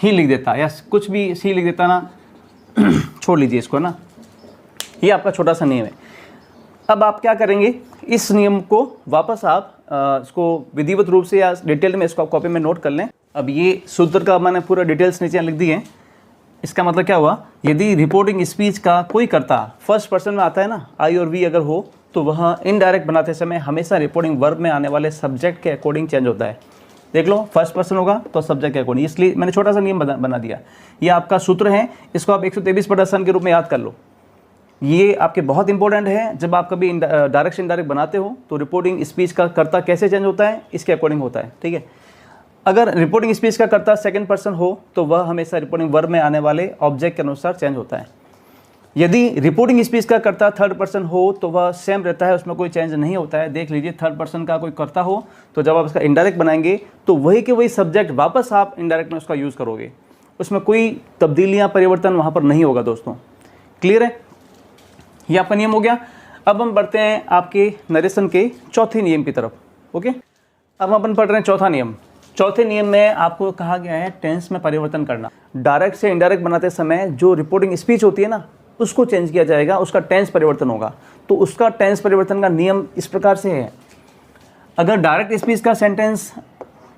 S2: ही लिख देता या कुछ भी सी लिख देता ना, छोड़ लीजिए इसको ना, ये आपका छोटा सा नियम है। अब आप क्या करेंगे, इस नियम को वापस आप इसको विधिवत रूप से या डिटेल में इसको आप कॉपी में नोट कर लें। अब ये सूत्र का मैंने पूरा डिटेल्स नीचे लिख दी है। इसका मतलब क्या हुआ, यदि रिपोर्टिंग स्पीच का कोई कर्ता फर्स्ट पर्सन में आता है ना, आई और वी अगर हो, तो वह इनडायरेक्ट बनाते समय हमेशा रिपोर्टिंग वर्ब में आने वाले सब्जेक्ट के अकॉर्डिंग चेंज होता है। देख लो, फर्स्ट पर्सन होगा तो सब्जेक्ट के अकॉर्डिंग, इसलिए मैंने छोटा सा नियम बना दिया। ये आपका सूत्र है, इसको आप 123/सन के रूप में याद कर लो। ये आपके बहुत इंपॉर्टेंट है। जब आप कभी डायरेक्ट से इनडायरेक्ट बनाते हो तो रिपोर्टिंग स्पीच का कर्ता कैसे चेंज होता है, इसके अकॉर्डिंग होता है। ठीक है, अगर रिपोर्टिंग स्पीच का कर्ता सेकंड पर्सन हो, तो वह हमेशा रिपोर्टिंग वर्ब में आने वाले ऑब्जेक्ट के अनुसार चेंज होता है। यदि रिपोर्टिंग स्पीच का कर्ता थर्ड पर्सन हो, तो वह सेम रहता है, उसमें कोई चेंज नहीं होता है। देख लीजिए, थर्ड पर्सन का कोई कर्ता हो, तो जब आप इसका इनडायरेक्ट बनाएंगे तो वही के वही सब्जेक्ट वापस आप इनडायरेक्ट में उसका यूज़ करोगे, उसमें कोई तब्दीलियाँ परिवर्तन वहाँ पर नहीं होगा दोस्तों। क्लियर है, ये आपका नियम हो गया। अब हम बढ़ते हैं आपके नरेशन के चौथे नियम की तरफ। ओके, अब अपन पढ़ रहे हैं चौथा नियम। चौथे नियम में आपको कहा गया है टेंस में परिवर्तन करना। डायरेक्ट से इनडायरेक्ट बनाते समय जो रिपोर्टिंग स्पीच होती है ना, उसको चेंज किया जाएगा, उसका टेंस परिवर्तन होगा। तो उसका टेंस परिवर्तन का नियम इस प्रकार से है, अगर डायरेक्ट स्पीच का सेंटेंस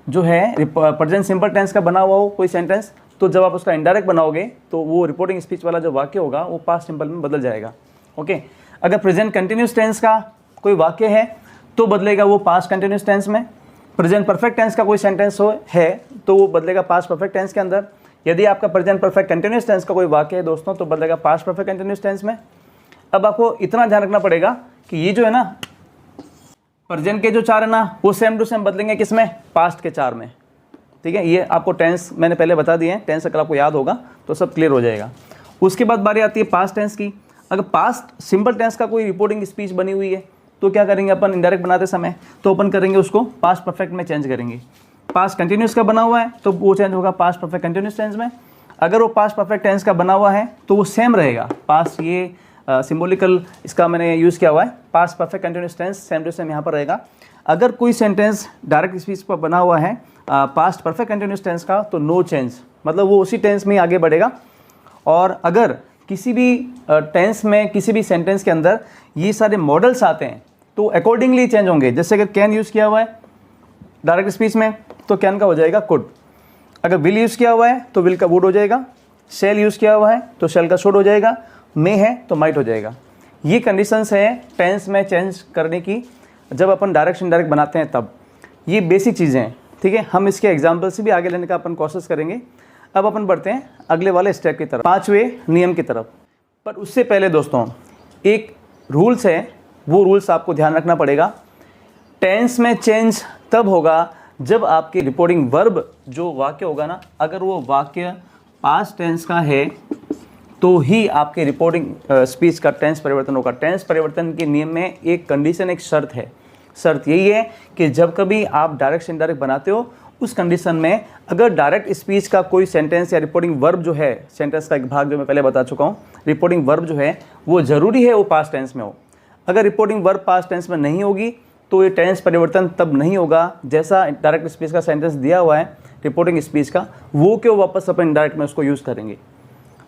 S2: जो है प्रेजेंट सिंपल टेंस का बना हुआ हो कोई सेंटेंस, तो जब आप उसका इनडायरेक्ट बनाओगे तो वो रिपोर्टिंग स्पीच वाला जो वाक्य होगा वो पास्ट सिंपल में बदल जाएगा। ओके, अगर प्रेजेंट कंटिन्यूस टेंस का कोई वाक्य है तो बदलेगा वो पास्ट कंटिन्यूस टेंस में। प्रेजेंट परफेक्ट टेंस का कोई सेंटेंस है तो वो बदलेगा पास्ट परफेक्ट टेंस के अंदर। यदि आपका प्रेजेंट परफेक्ट कंटिन्यूस टेंस का कोई वाक्य है दोस्तों, तो बदलेगा पास्ट परफेक्ट कंटिन्यूस टेंस में। अब आपको इतना ध्यान रखना पड़ेगा कि ये जो है ना, प्रेजेंट के जो 4 है ना, वो सेम टू सेम बदलेंगे किसमें, पास्ट के 4 में। ठीक है, ये आपको टेंस मैंने पहले बता दिए हैं, टेंस अगर आपको याद होगा तो सब क्लियर हो जाएगा। उसके बाद बारी आती है पास्ट टेंस की। अगर पास्ट सिंपल टेंस का कोई रिपोर्टिंग स्पीच बनी हुई है तो क्या करेंगे अपन इनडायरेक्ट बनाते समय, तो अपन करेंगे उसको पास्ट परफेक्ट में चेंज करेंगे। पास्ट कंटिन्यूस का बना हुआ है तो वो चेंज होगा पास्ट परफेक्ट कंटिन्यूस टेंस में। अगर वो पास्ट परफेक्ट टेंस का बना हुआ है तो वो सेम रहेगा। पास्ट ये सिंबॉलिकल इसका मैंने यूज़ किया हुआ है, past perfect continuous tense same to same यहाँ पर रहेगा। अगर कोई सेंटेंस डायरेक्ट स्पीच पर बना हुआ है पास्ट परफेक्ट कंटिन्यूस टेंस का, तो नो चेंज, मतलब वो उसी टेंस में ही आगे बढ़ेगा। और अगर किसी भी टेंस में किसी भी सेंटेंस के अंदर ये सारे मॉडल्स आते हैं तो अकॉर्डिंगली चेंज होंगे। जैसे अगर कैन यूज़ किया हुआ है डायरेक्ट स्पीच में तो कैन का हो जाएगा कुड, अगर विल यूज़ किया हुआ है तो विल का वुड हो जाएगा, शेल यूज़ किया हुआ है तो शेल का शुड हो जाएगा, मे है तो माइट हो जाएगा। ये कंडीशंस है टेंस में चेंज करने की जब अपन डायरेक्ट इनडायरेक्ट बनाते हैं तब। ये बेसिक चीज़ें हैं, ठीक है। हम इसके एग्जाम्पल से भी आगे लेने का अपन कोशिश करेंगे। अब अपन बढ़ते हैं अगले वाले स्टेप की तरफ, 5वें नियम की तरफ। पर उससे पहले दोस्तों एक रूल्स है, वो रूल्स आपको ध्यान रखना पड़ेगा। टेंस में चेंज तब होगा जब आपके रिपोर्टिंग वर्ब जो वाक्य होगा ना, अगर वो वाक्य पास्ट टेंस का है तो ही आपके रिपोर्टिंग स्पीच का टेंस परिवर्तन होगा। टेंस परिवर्तन के नियम में एक कंडीशन, एक शर्त है। शर्त यही है कि जब कभी आप डायरेक्ट से इनडायरेक्ट बनाते हो उस कंडीशन में अगर डायरेक्ट स्पीच का कोई सेंटेंस या रिपोर्टिंग वर्ब जो है, सेंटेंस का एक भाग जो मैं पहले बता चुका हूँ, रिपोर्टिंग वर्ब जो है वो ज़रूरी है वो पास्ट टेंस में हो। अगर रिपोर्टिंग वर्ब पास्ट टेंस में नहीं होगी तो ये टेंस परिवर्तन तब नहीं होगा जैसा डायरेक्ट स्पीच का सेंटेंस दिया हुआ है रिपोर्टिंग स्पीच का, वो क्यों वापस अपन इनडायरेक्ट में उसको यूज़ करेंगे।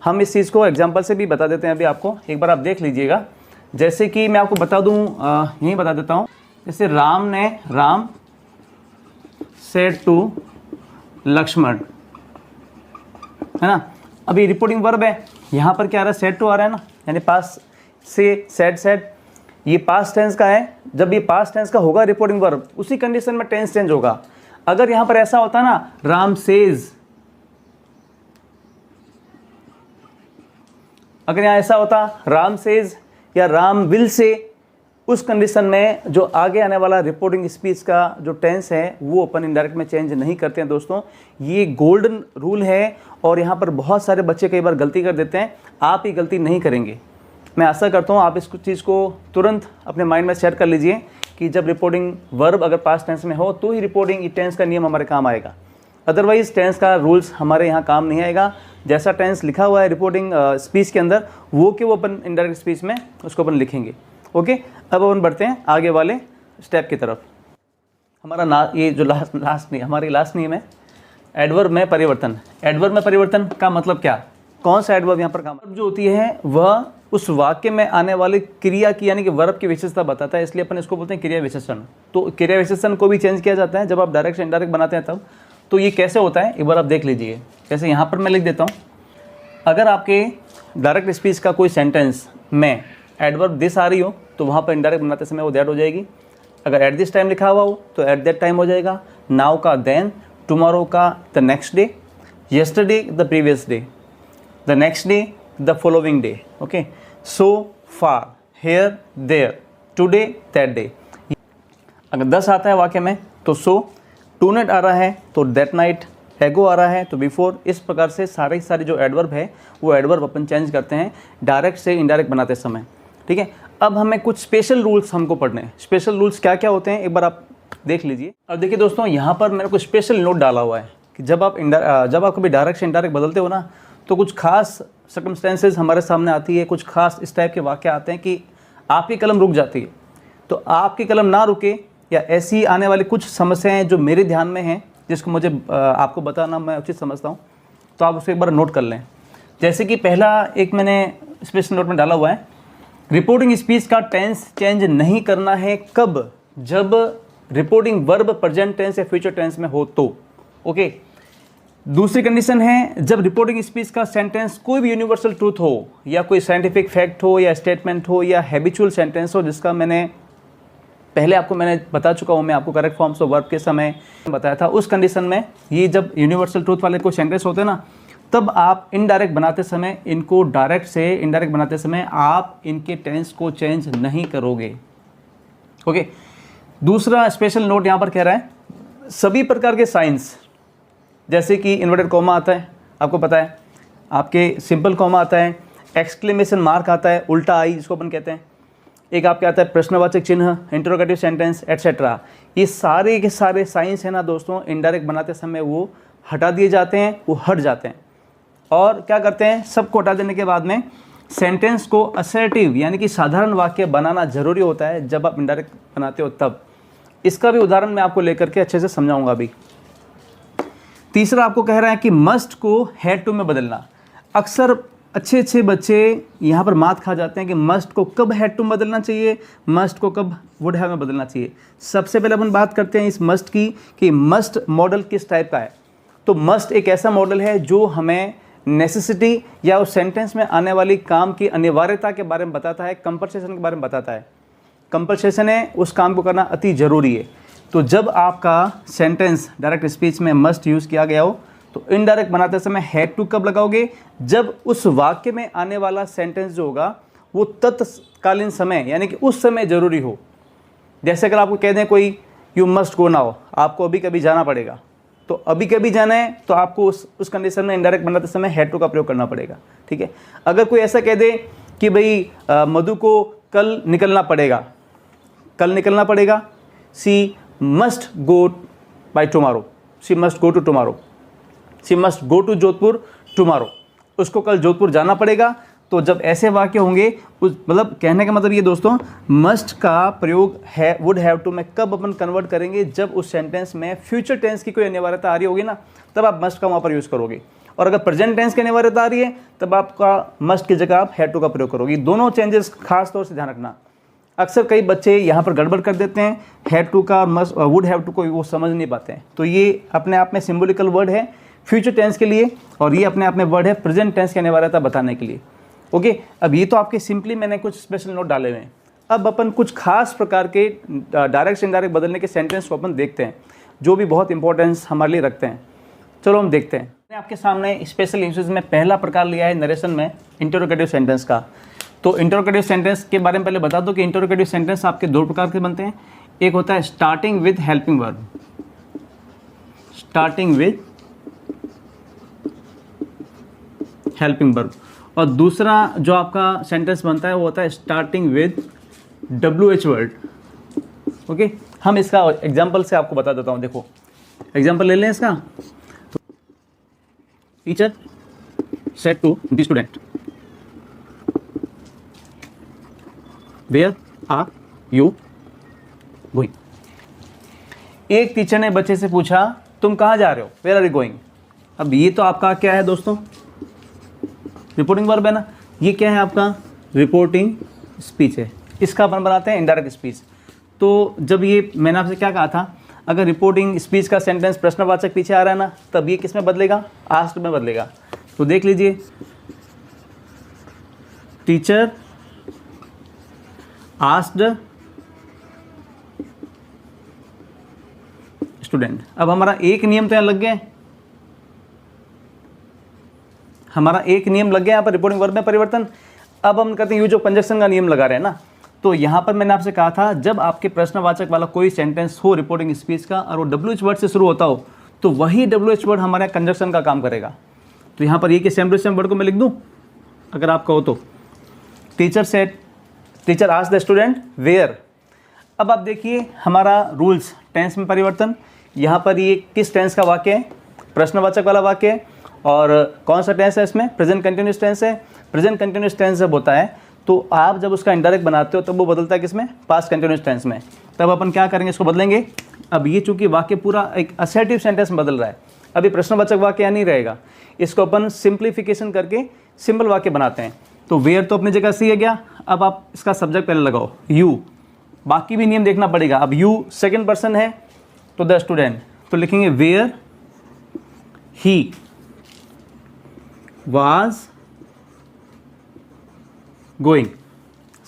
S2: हम इस चीज़ को एग्जाम्पल से भी बता देते हैं, अभी आपको एक बार आप देख लीजिएगा। जैसे कि मैं आपको बता दूं, यहीं बता देता हूं। जैसे राम सेड टू लक्ष्मण, है ना। अभी रिपोर्टिंग वर्ब है, यहाँ पर क्या आ रहा है, सेड टू आ रहा है ना, यानी पास से सेड ये पास्ट टेंस का है। जब ये पास्ट टेंस का होगा रिपोर्टिंग वर्ब, उसी कंडीशन में टेंस चेंज होगा। अगर यहाँ पर ऐसा होता ना राम सेज, अगर यहाँ ऐसा होता राम सेज या राम विल से, उस कंडीशन में जो आगे आने वाला रिपोर्टिंग स्पीच का जो टेंस है वो अपन इनडायरेक्ट में चेंज नहीं करते हैं दोस्तों। ये गोल्डन रूल है और यहाँ पर बहुत सारे बच्चे कई बार गलती कर देते हैं। आप ही गलती नहीं करेंगे, मैं आशा करता हूँ आप इस चीज़ को तुरंत अपने माइंड में सेट कर लीजिए कि जब रिपोर्टिंग वर्ब अगर पास्ट टेंस में हो तो ही रिपोर्टिंग टेंस का नियम हमारे काम आएगा, अदरवाइज टेंस का रूल्स हमारे यहाँ काम नहीं आएगा। जैसा टेंस लिखा हुआ है रिपोर्टिंग स्पीच के अंदर वो कि वो अपन इनडायरेक्ट स्पीच में उसको अपन लिखेंगे। ओके, अब अपन बढ़ते हैं आगे वाले स्टेप की तरफ। हमारा ये जो हमारी लास्ट नियम है एडवर्ब में परिवर्तन। एडवर्ब में परिवर्तन का मतलब क्या, कौन सा एडवर्ब यहाँ पर काम जो होती है वह उस वाक्य में आने वाली क्रिया की यानी कि वर्ब की विशेषता बताता है, इसलिए अपन इसको बोलते हैं क्रिया विशेषण। तो क्रिया विशेषण को भी चेंज किया जाता है जब आप डायरेक्ट से इनडायरेक्ट बनाते हैं तब। तो ये कैसे होता है एक बार आप देख लीजिए। जैसे यहाँ पर मैं लिख देता हूँ, अगर आपके डायरेक्ट स्पीच का कोई सेंटेंस में एडवर्ब दिस आ रही हो तो वहाँ पर इनडायरेक्ट बनाते समय वो दैट हो जाएगी। अगर एट दिस टाइम लिखा हुआ हो तो एट दैट टाइम हो जाएगा। नाउ का देन, टुमारो का the next day, yesterday the previous day, the next day the following day. Okay, so far, here, there, today, that day. अगर 10 आता है वाक्य में तो सो, टू नाइट आ रहा है तो दैट नाइट, एगो आ रहा है तो बिफोर। इस प्रकार से सारे जो एडवर्ब है वो एडवर्ब अपन चेंज करते हैं डायरेक्ट से इनडायरेक्ट बनाते समय, ठीक है। अब हमें कुछ स्पेशल रूल्स हमको पढ़ने हैं। स्पेशल रूल्स क्या क्या होते हैं एक बार आप देख लीजिए। अब देखिए दोस्तों, यहाँ पर मैंने कुछ स्पेशल नोट डाला हुआ है कि जब आप कभी डायरेक्ट से इनडायरेक्ट बदलते हो ना तो कुछ खास सर्कमस्टेंसेज हमारे सामने आती है, कुछ खास इस टाइप के वाक्य आते हैं कि आपकी कलम रुक जाती है। तो आपकी कलम ना रुके या ऐसी आने वाली कुछ समस्याएं जो मेरे ध्यान में हैं जिसको मुझे आपको बताना मैं उचित समझता हूँ, तो आप उसको एक बार नोट कर लें। जैसे कि पहला एक मैंने स्पेशल नोट में डाला हुआ है, रिपोर्टिंग स्पीच का टेंस चेंज नहीं करना है कब, जब रिपोर्टिंग वर्ब प्रेजेंट टेंस या फ्यूचर टेंस में हो तो। ओके, दूसरी कंडीशन है जब रिपोर्टिंग स्पीच का सेंटेंस कोई भी यूनिवर्सल ट्रूथ हो या कोई साइंटिफिक फैक्ट हो या स्टेटमेंट हो या हैबिचुअल सेंटेंस हो, जिसका मैंने बता चुका हूँ, मैं आपको करेक्ट फॉर्म्स ऑफ वर्ब के समय बताया था। उस कंडीशन में ये जब यूनिवर्सल ट्रूथ वाले कोई सेंटेंस होते हैं ना, तब आप इनडायरेक्ट बनाते समय इनको डायरेक्ट से इनडायरेक्ट बनाते समय आप इनके टेंस को चेंज नहीं करोगे। ओके, दूसरा स्पेशल नोट यहाँ पर कह रहा है, सभी प्रकार के साइंस जैसे कि इन्वर्टेड कॉमा आता है, आपको पता है, आपके सिंपल कॉमा आता है, एक्सक्लेमेशन मार्क आता है, उल्टा आई जिसको अपन कहते हैं, एक आपके आता है प्रश्नवाचक चिन्ह, इंटरोगेटिव सेंटेंस एटसेट्रा। ये सारे के सारे साइंस है ना दोस्तों, इनडायरेक्ट बनाते समय वो हटा दिए जाते हैं, वो हट जाते हैं। और क्या करते हैं, सबको हटा देने के बाद में सेंटेंस को असर्टिव यानी कि साधारण वाक्य बनाना जरूरी होता है जब आप इनडायरेक्ट बनाते हो तब। इसका भी उदाहरण मैं आपको लेकर के अच्छे से समझाऊंगा अभी। तीसरा आपको कह रहा है कि मस्ट को हैड टू में बदलना। अक्सर अच्छे अच्छे बच्चे यहाँ पर मात खा जाते हैं कि मस्ट को कब हैड टू में बदलना चाहिए, मस्ट को कब वुड हैव में बदलना चाहिए। सबसे पहले अपन बात करते हैं इस मस्ट की कि मस्ट मॉडल किस टाइप का है। तो मस्ट एक ऐसा मॉडल है जो हमें नेसेसिटी या उस सेंटेंस में आने वाली काम की अनिवार्यता के बारे में बताता है, कंपल्सेशन के बारे में बताता है। कंपल्सेशन है उस काम को करना अति ज़रूरी है। तो जब आपका सेंटेंस डायरेक्ट स्पीच में मस्ट यूज़ किया गया हो तो इनडायरेक्ट बनाते समय हैड टू कब लगाओगे, जब उस वाक्य में आने वाला सेंटेंस जो होगा वो तत्कालीन समय यानी कि उस समय ज़रूरी हो। जैसे अगर आपको कह दें कोई यू मस्ट गो नाउ, आपको अभी कभी जाना पड़ेगा, तो अभी कभी जाना है तो आपको उस कंडीशन में इनडायरेक्ट बनाते समय हैड टू का प्रयोग करना पड़ेगा। ठीक है। अगर कोई ऐसा कह दे कि भाई मधु को कल निकलना पड़ेगा, कल निकलना पड़ेगा, she must go by tomorrow, she must go to tomorrow, she must go to Jodhpur tomorrow, उसको कल जोधपुर जाना पड़ेगा। तो जब ऐसे वाक्य होंगे, उस मतलब कहने का मतलब ये दोस्तों, मस्ट का प्रयोग है वुड हैव टू में कब अपन कन्वर्ट करेंगे, जब उस सेंटेंस में फ्यूचर टेंस की कोई अनिवार्यता आ रही होगी ना, तब आप मस्ट का वहाँ पर यूज़ करोगे। और अगर प्रेजेंट टेंस की अनिवार्यता आ रही है तब आपका मस्ट की जगह आप हैड टू का प्रयोग करोगे। दोनों चेंजेस खास तौर से ध्यान रखना। अक्सर कई बच्चे यहाँ पर गड़बड़ कर देते हैं, हैड टू का मस्ट वुड हैव टू को वो समझ नहीं पाते हैं। तो ये अपने आप में सिंबॉलिकल वर्ड है फ्यूचर टेंस के लिए, और ये अपने आप में वर्ड है प्रेजेंट टेंस की अनिवार्यता बताने के लिए। ओके, अब ये तो आपके सिंपली मैंने कुछ स्पेशल नोट डाले हुए हैं। अब अपन कुछ खास प्रकार के डायरेक्ट से इनडायरेक्ट बदलने के सेंटेंस को अपन देखते हैं जो भी बहुत इंपॉर्टेंस हमारे लिए रखते हैं। चलो हम देखते हैं। मैंने आपके सामने स्पेशल यूसेज में पहला प्रकार लिया है नरेशन में इंटरोगेटिव सेंटेंस का। तो इंटरोगेटिव सेंटेंस के बारे में पहले बता दो कि इंटरोगेटिव सेंटेंस आपके दो प्रकार के बनते हैं। एक होता है starting with helping verb, starting with helping verb, और दूसरा जो आपका सेंटेंस बनता है वो होता है starting with WH word. Okay, हम इसका एग्जांपल से आपको बता देता हूँ। देखो एग्जांपल ले लें इसका। तो teacher said to the student, where are you going. एक टीचर ने बच्चे से पूछा तुम कहाँ जा रहे हो, वेयर आर यू गोइंग। अब ये तो आपका क्या है दोस्तों, रिपोर्टिंग वर्ब है ना। ये क्या है आपका, रिपोर्टिंग स्पीच है। इसका अपन बनाते हैं इनडायरेक्ट स्पीच। तो जब ये मैंने आपसे क्या कहा था, अगर रिपोर्टिंग स्पीच का सेंटेंस प्रश्नवाचक पीछे आ रहा है ना, तब ये किस में बदलेगा, आस्क्ड में बदलेगा। तो देख लीजिए, टीचर आस्क्ड स्टूडेंट। अब हमारा एक नियम तो यहाँ लग गया, हमारा एक नियम लग गया यहाँ पर रिपोर्टिंग वर्ब में परिवर्तन। अब हम कहते हैं यूज ऑफ कंजक्शन का नियम लगा रहे हैं ना। तो यहाँ पर मैंने आपसे कहा था जब आपके प्रश्नवाचक वाला कोई सेंटेंस हो रिपोर्टिंग स्पीच का और वो WH वर्ड से शुरू होता हो, तो वही WH वर्ड हमारे कंजक्शन का काम करेगा। तो यहाँ पर ये कि सेम टू सेम वर्ड को मैं लिख दूँ अगर आप कहो तो। Teacher said, teacher asked the student where. अब आप देखिए हमारा रूल्स, टेंस में परिवर्तन। यहाँ पर ये किस टेंस का वाक्य है, प्रश्नवाचक वाला वाक्य है। और कौन सा टेंस है इसमें, प्रेजेंट कंटिन्यूस टेंस है। प्रेजेंट कंटिन्यूस टेंस जब होता है तो आप जब उसका इनडायरेक्ट बनाते हो तब वो बदलता है किसमें, पास्ट कंटिन्यूस टेंस में। तब अपन क्या करेंगे, इसको बदलेंगे। अब ये चूंकि वाक्य पूरा एक असर्टिव सेंटेंस में बदल रहा है, अभी प्रश्नवाचक वाक्य यहाँ नहीं रहेगा, इसको अपन सिंप्लीफिकेशन करके सिंपल वाक्य बनाते हैं। तो वेयर तो अपनी जगह सही है गया। अब आप इसका सब्जेक्ट पहले लगाओ यू, बाकी भी नियम देखना पड़ेगा। अब यू सेकेंड पर्सन है तो द स्टूडेंट, तो लिखेंगे वेयर ही वाज गोइंग।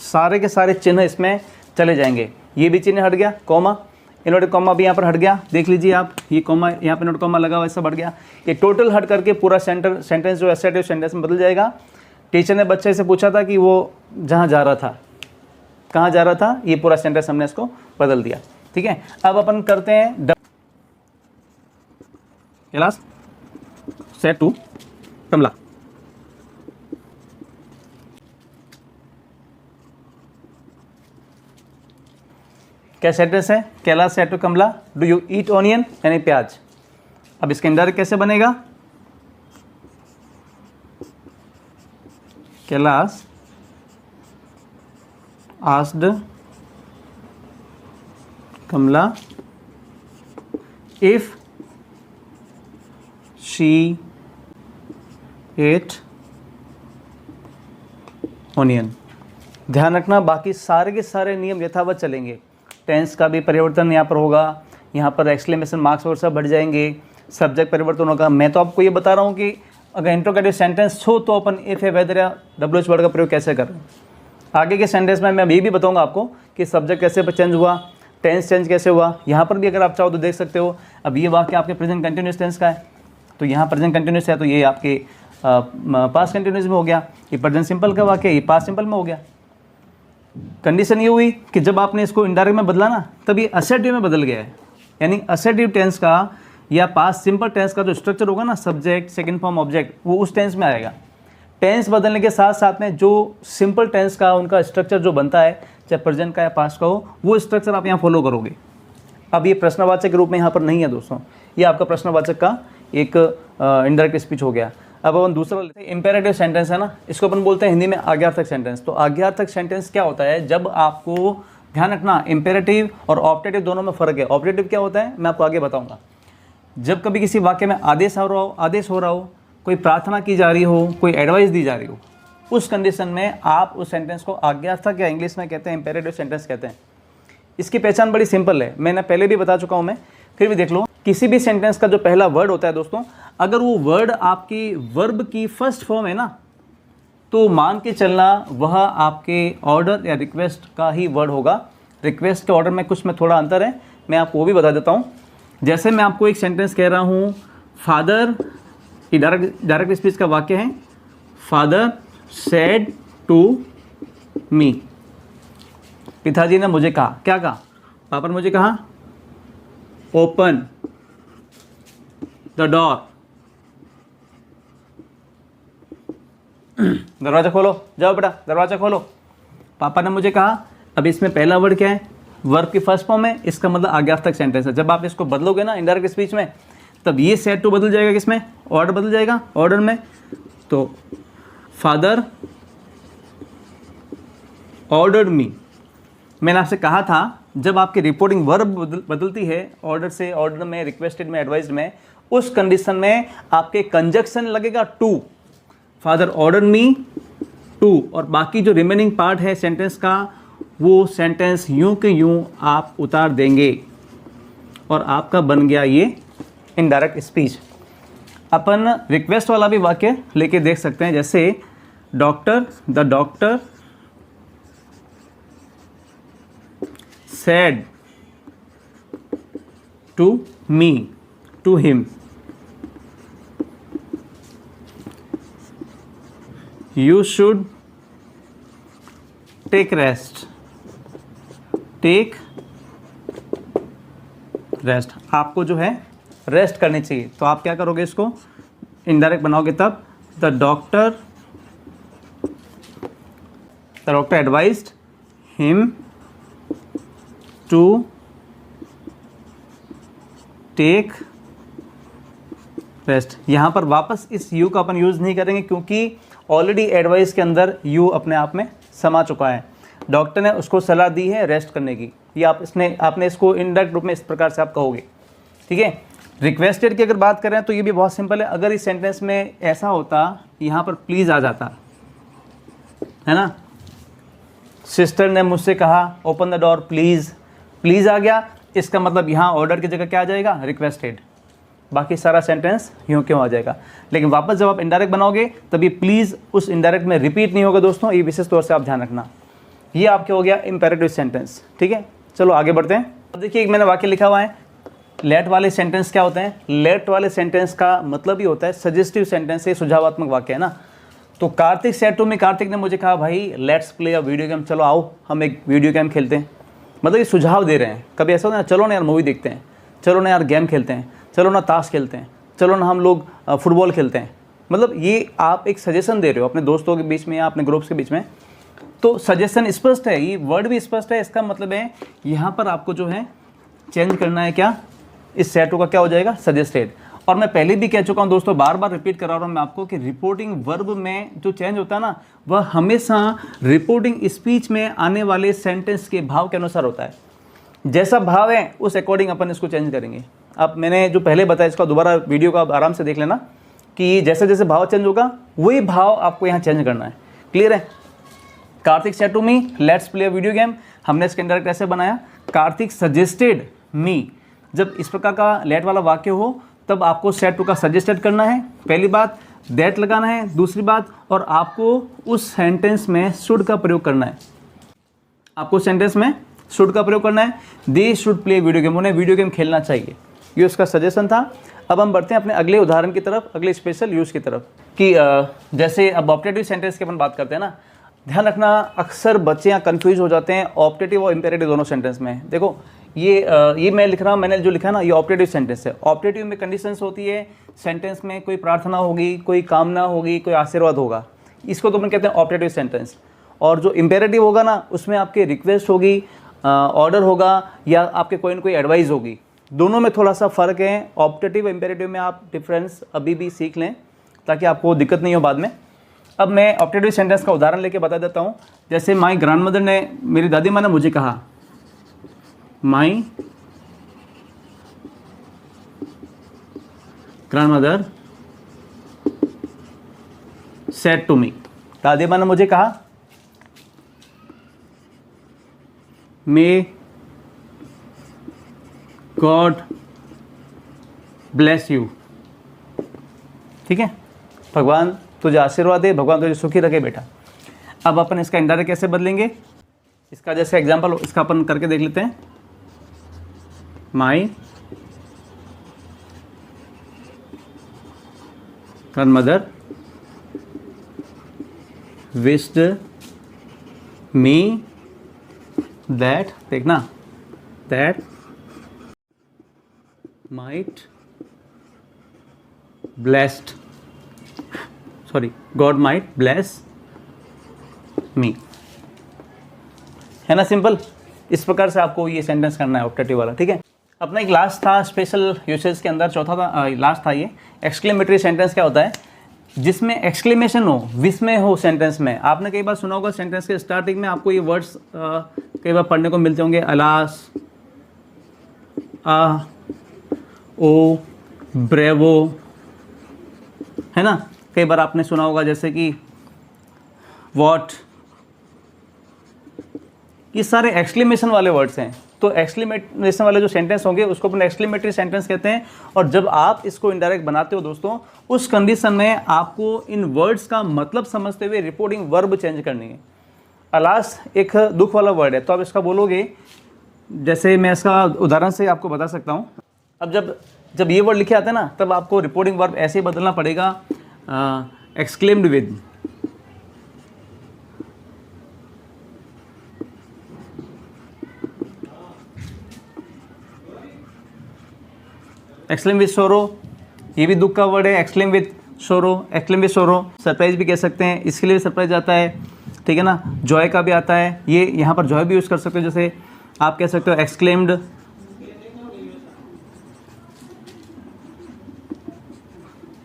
S2: सारे के सारे चिन्ह इसमें चले जाएंगे। ये भी चिन्ह हट गया, कॉमा, इन्वर्टेड कॉमा भी यहाँ पर हट गया। देख लीजिए आप, ये कॉमा यहाँ पर इन्वर्टेड कॉमा लगा हुआ है, सब हट गया। ये टोटल हट करके पूरा सेंटेंस जो असर्टिव सेंटेंस में बदल जाएगा। टीचर ने बच्चे से पूछा था कि वो जहाँ जा रहा था, कहाँ जा रहा था, ये पूरा सेंटेंस हमने इसको बदल दिया। ठीक है, अब अपन करते हैं कैलाश सेड टू कमला। क्या सेंटेंस है? Kailash said to Kamla, do you eat onion, यानी प्याज। अब इसका इंडायरेक्ट कैसे बनेगा? Kailash asked Kamla if she ate onion. ध्यान रखना, बाकी सारे के सारे नियम यथावत चलेंगे। टेंस का भी परिवर्तन यहाँ पर होगा, यहाँ पर एक्सक्लेमेशन मार्क्स और सब बढ़ जाएंगे, सब्जेक्ट परिवर्तन होगा। मैं तो आपको ये बता रहा हूँ कि अगर इंट्रोगेटिव सेंटेंस हो तो अपन इफ है वेदर या डब्ल्यूएच वर्ड का प्रयोग कैसे करें। आगे के सेंटेंस में मैं ये भी बताऊंगा आपको कि सब्जेक्ट कैसे चेंज हुआ, टेंस चेंज कैसे हुआ। यहाँ पर भी अगर आप चाहो तो देख सकते हो। अब ये वाक्य आपके प्रेजेंट कंटिन्यूस टेंस का है, तो यहाँ प्रेजेंट कंटिन्यूस है तो ये आपके पास्ट कंटिन्यूस में हो गया। ये प्रेजेंट सिंपल का वाक्य, ये पास्ट सिंपल में हो गया। कंडीशन ये हुई कि जब आपने इसको इनडायरेक्ट में बदला ना, तब ये असर्टिव में बदल गया है। यानी असर्टिव टेंस का या पास्ट सिंपल टेंस का जो स्ट्रक्चर होगा ना, सब्जेक्ट, सेकंड फॉर्म, ऑब्जेक्ट, वो उस टेंस में आएगा। टेंस बदलने के साथ साथ में जो सिंपल टेंस का उनका स्ट्रक्चर जो बनता है, चाहे प्रेजेंट का या पास्ट का हो, वो स्ट्रक्चर आप यहाँ फॉलो करोगे। अब ये प्रश्नवाचक के रूप में यहाँ पर नहीं है दोस्तों, ये आपका प्रश्नवाचक का एक इनडायरेक्ट स्पीच हो गया। अब अपन दूसरा लेते हैं, इंपेरेटिव सेंटेंस है ना, इसको अपन बोलते हैं हिंदी में आज्ञार्थक सेंटेंस। तो आज्ञार्थक सेंटेंस क्या होता है? जब आपको ध्यान रखना, इंपेरेटिव और ऑप्टेटिव दोनों में फ़र्क है। ऑप्टेटिव क्या होता है मैं आपको आगे बताऊँगा। जब कभी किसी वाक्य में आदेश हो रहा हो, कोई प्रार्थना की जा रही हो, कोई एडवाइस दी जा रही हो, उस कंडीशन में आप उस सेंटेंस को आज्ञार्थक या इंग्लिश में कहते हैं इंपेरेटिव सेंटेंस कहते हैं। इसकी पहचान बड़ी सिंपल है, मैंने पहले भी बता चुका हूँ मैं, फिर भी देख लो। किसी भी सेंटेंस का जो पहला वर्ड होता है दोस्तों, अगर वो वर्ड आपकी वर्ब की फर्स्ट फॉर्म है ना, तो मान के चलना वह आपके ऑर्डर या रिक्वेस्ट का ही वर्ड होगा। रिक्वेस्ट के ऑर्डर में कुछ में थोड़ा अंतर है, मैं आपको वो भी बता देता हूँ। जैसे मैं आपको एक सेंटेंस कह रहा हूँ, फादर, ये डायरेक्ट स्पीच का वाक्य है, फादर सेड टू मी, पिताजी ने मुझे कहा। क्या कहा? पापा ने मुझे कहा ओपन द डोर, दरवाजा खोलो, जाओ बेटा दरवाजा खोलो, पापा ने मुझे कहा। अब इसमें पहला वर्ड क्या है? वर्ब की फर्स्ट फॉर्म है, इसका मतलब आज्ञार्थक सेंटेंस है। जब आप इसको बदलोगे ना इनडायरेक्ट स्पीच में, तब ये सेड टू बदल जाएगा, किसमें? ऑर्डर बदल जाएगा, ऑर्डर में। तो फादर ऑर्डर्ड मी, मैंने आपसे कहा था जब आपकी रिपोर्टिंग वर्ब बदलती है ऑर्डर से ऑर्डर में, रिक्वेस्टेड में, एडवाइज्ड में, उस कंडीशन में आपके कंजक्शन लगेगा to. Father ordered me to, और बाकी जो रिमेनिंग पार्ट है सेंटेंस का, वो सेंटेंस यूं के यूं आप उतार देंगे और आपका बन गया ये इनडायरेक्ट स्पीच। अपन रिक्वेस्ट वाला भी वाक्य लेके देख सकते हैं, जैसे doctor, the doctor said to me, to him, you should take rest, take rest, आपको जो है रेस्ट करनी चाहिए। तो आप क्या करोगे? इसको इनडायरेक्ट बनाओगे तब, the doctor advised him to take rest. यहाँ पर वापस इस यू का अपन यूज़ नहीं करेंगे, क्योंकि ऑलरेडी एडवाइस के अंदर यू अपने आप में समा चुका है। डॉक्टर ने उसको सलाह दी है रेस्ट करने की, ये आपने इसको इनडायरेक्ट रूप में इस प्रकार से आप कहोगे। ठीक है। रिक्वेस्टेड की अगर बात करें तो ये भी बहुत सिंपल है। अगर इस सेंटेंस में ऐसा होता, यहाँ पर प्लीज़ आ जाता, है ना, सिस्टर ने मुझसे कहा open the door please, please आ गया, इसका मतलब यहाँ ऑर्डर की जगह क्या आ जाएगा? रिक्वेस्टेड। बाकी सारा सेंटेंस यूँ क्यों आ जाएगा। लेकिन वापस जब आप इनडायरेक्ट बनाओगे तब ये प्लीज़ उस इनडायरेक्ट में रिपीट नहीं होगा दोस्तों, ये विशेष तौर से आप ध्यान रखना। ये आपके हो गया इम्पेरेटिव सेंटेंस। ठीक है, चलो आगे बढ़ते हैं। अब देखिए मैंने वाक्य लिखा हुआ है, लेट वाले सेंटेंस क्या होते हैं? लेट वाले सेंटेंस का मतलब ही होता है सजेस्टिव सेंटेंस, ये सुझावात्मक वाक्य है ना। तो Kartik said to me, Kartik ने मुझे कहा भाई let's play a video game, चलो आओ हम एक वीडियो गेम खेलते हैं। मतलब ये सुझाव दे रहे हैं। कभी ऐसा होता है चलो ना यार मूवी देखते हैं, चलो ना यार गेम खेलते हैं, चलो ना ताश खेलते हैं, चलो ना हम लोग फुटबॉल खेलते हैं। मतलब ये आप एक सजेशन दे रहे हो अपने दोस्तों के बीच में या अपने ग्रुप्स के बीच में। तो सजेशन स्पष्ट है, ये वर्ड भी स्पष्ट है, इसका मतलब है यहाँ पर आपको जो है चेंज करना है क्या, इस सेट टू का क्या हो जाएगा, सजेस्टेड। और मैं पहले भी कह चुका हूँ दोस्तों, बार बार रिपीट करा रहा हूँ मैं आपको कि रिपोर्टिंग वर्ब में जो चेंज होता है ना, वह हमेशा रिपोर्टिंग स्पीच में आने वाले सेंटेंस के भाव के अनुसार होता है। जैसा भाव है उस अकॉर्डिंग अपन इसको चेंज करेंगे। अब मैंने जो पहले बताया इसका दोबारा वीडियो का आराम से देख लेना कि जैसे जैसे भाव चेंज होगा वही भाव आपको यहाँ चेंज करना है। क्लियर है? Kartik said to me let's play a video game. हमने इसके अंदर कैसे बनाया, कार्तिक सजेस्टेड मी। जब इस प्रकार का लेट वाला वाक्य हो तब आपको सेड टू का सजेस्टेड करना है, पहली बात दैट लगाना है, दूसरी बात और आपको उस सेंटेंस में शुड का प्रयोग करना है। आपको सेंटेंस में शुड का प्रयोग करना है। They should play video game, उन्हें वीडियो गेम खेलना चाहिए, ये उसका सजेशन था। अब हम बढ़ते हैं अपने अगले उदाहरण की तरफ, अगले स्पेशल यूज़ की तरफ कि जैसे अब ऑप्टेटिव सेंटेंस की अपन बात करते हैं ना, ध्यान रखना अक्सर बच्चे यहाँ कन्फ्यूज हो जाते हैं ऑप्टेटिव और इम्पेरेटिव दोनों सेंटेंस में। देखो ये मैं लिख रहा हूँ, मैंने जो लिखा ना ये ऑप्टेटिव सेंटेंस है। ऑप्टेटिव में कंडीशंस होती है, सेंटेंस में कोई प्रार्थना होगी, कोई कामना होगी, कोई आशीर्वाद होगा, इसको तो अपन कहते हैं ऑप्टेटिव सेंटेंस। और जो इम्पेरेटिव होगा ना उसमें आपकी रिक्वेस्ट होगी, ऑर्डर होगा या आपके कोई ना कोई एडवाइस होगी। दोनों में थोड़ा सा फ़र्क है। ऑप्टेटिव इम्पेरेटिव में आप डिफरेंस अभी भी सीख लें ताकि आपको दिक्कत नहीं हो बाद में। अब मैं ऑप्टेटिव सेंटेंस का उदाहरण लेके बता देता हूँ। जैसे माई ग्रैंडमदर ने, मेरी दादी माँ ने मुझे कहा, माई ग्रैंडमदर सेड टू मी, दादी माँ ने मुझे कहा, मे गॉड ब्लेस यू। ठीक है, भगवान तुझे आशीर्वाद दे, भगवान तुझे सुखी रखे बेटा। अब अपन इसका इंडायरेक्ट कैसे बदलेंगे, इसका जैसे एग्जांपल इसका अपन करके देख लेते हैं। माई ग्रैंडमदर विश्ड मी दैट, देखना, that might blessed, sorry, God might bless me। है ना सिंपल? इस प्रकार से आपको ये सेंटेंस करना है ऑप्टेटिव वाला। ठीक है, अपना एक लास्ट था स्पेशल यूसेज के अंदर, चौथा था, लास्ट था ये एक्सक्लेमेटरी सेंटेंस। क्या होता है, जिसमें एक्सक्लेमेशन हो, विस्मय हो सेंटेंस में। आपने कई बार सुना होगा सेंटेंस के स्टार्टिंग में आपको ये वर्ड्स कई बार पढ़ने को मिलते होंगे, अलास, ओ, ब्रेवो, है ना। कई बार आपने सुना होगा जैसे कि वॉट, ये सारे एक्सक्लेमेशन वाले वर्ड्स हैं। तो एक्सक्लेमेशन वाले जो सेंटेंस होंगे उसको अपन एक्सक्लेमेटरी सेंटेंस कहते हैं। और जब आप इसको इनडायरेक्ट बनाते हो दोस्तों, उस कंडीशन में आपको इन वर्ड्स का मतलब समझते हुए रिपोर्टिंग वर्ब चेंज करनी है। अलास एक दुख वाला वर्ड है, तो आप इसका बोलोगे, जैसे मैं इसका उदाहरण से आपको बता सकता हूँ। अब जब ये वर्ड लिखे आते हैं ना, तब आपको रिपोर्टिंग वर्ब ऐसे ही बदलना पड़ेगा, एक्सक्लेम्ड विद, एक्सक्लेम विद सोरो, ये भी दुख का वर्ड है, एक्सक्लेम विद सोरो, एक्सक्लेम विद सोरो। सरप्राइज भी कह सकते हैं, इसके लिए सरप्राइज आता है, ठीक है ना। जॉय का भी आता है, ये यहाँ पर जॉय भी यूज़ कर सकते हो, जैसे आप कह सकते हो exclaimed,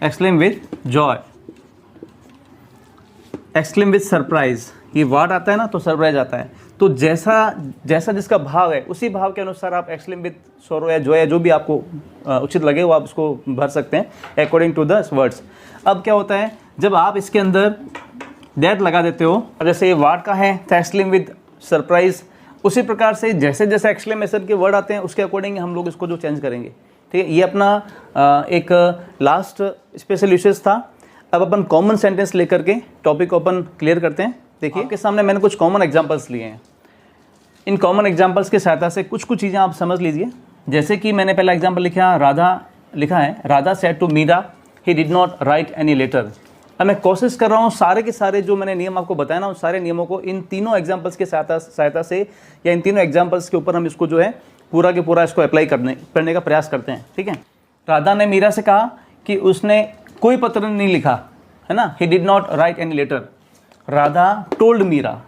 S2: exclaim with Joy, exclaim with surprise, ये वर्ड आता है ना तो सरप्राइज आता है। तो जैसा जैसा जिसका भाव है उसी भाव के अनुसार आप एक्सक्लेम विद सोरो या जॉय, जो भी आपको उचित लगे वो आप इसको भर सकते हैं अकॉर्डिंग टू द वर्ड्स। अब क्या होता है, जब आप इसके अंदर दैट लगा देते हो, जैसे ये वर्ड का है तो एक्सक्लेम विद सरप्राइज, उसी प्रकार से जैसे जैसे एक्सक्लेमेशन के वर्ड आते हैं उसके अकॉर्डिंग हम लोग इसको जो चेंज करेंगे। ठीक है, ये अपना एक लास्ट स्पेशल यूसेज था। अब अपन कॉमन सेंटेंस लेकर के टॉपिक को अपन क्लियर करते हैं। देखिए आपके सामने मैंने कुछ कॉमन एग्जांपल्स लिए हैं। इन कॉमन एग्जांपल्स की सहायता से कुछ चीज़ें आप समझ लीजिए। जैसे कि मैंने पहला एग्जांपल लिखा है, Radha said to Meera he did not write any letter. अब मैं कोशिश कर रहा हूँ सारे के सारे जो मैंने नियम आपको बताया ना, उन सारे नियमों को इन तीनों एग्जाम्पल्स के सहायता से या इन तीनों एग्जाम्पल्स के ऊपर हम इसको जो है पूरा के पूरा इसको अप्लाई करने का प्रयास करते हैं। ठीक है, राधा ने मीरा से कहा कि उसने कोई पत्र नहीं लिखा, है ना, he did not write any letter. Radha told Meera,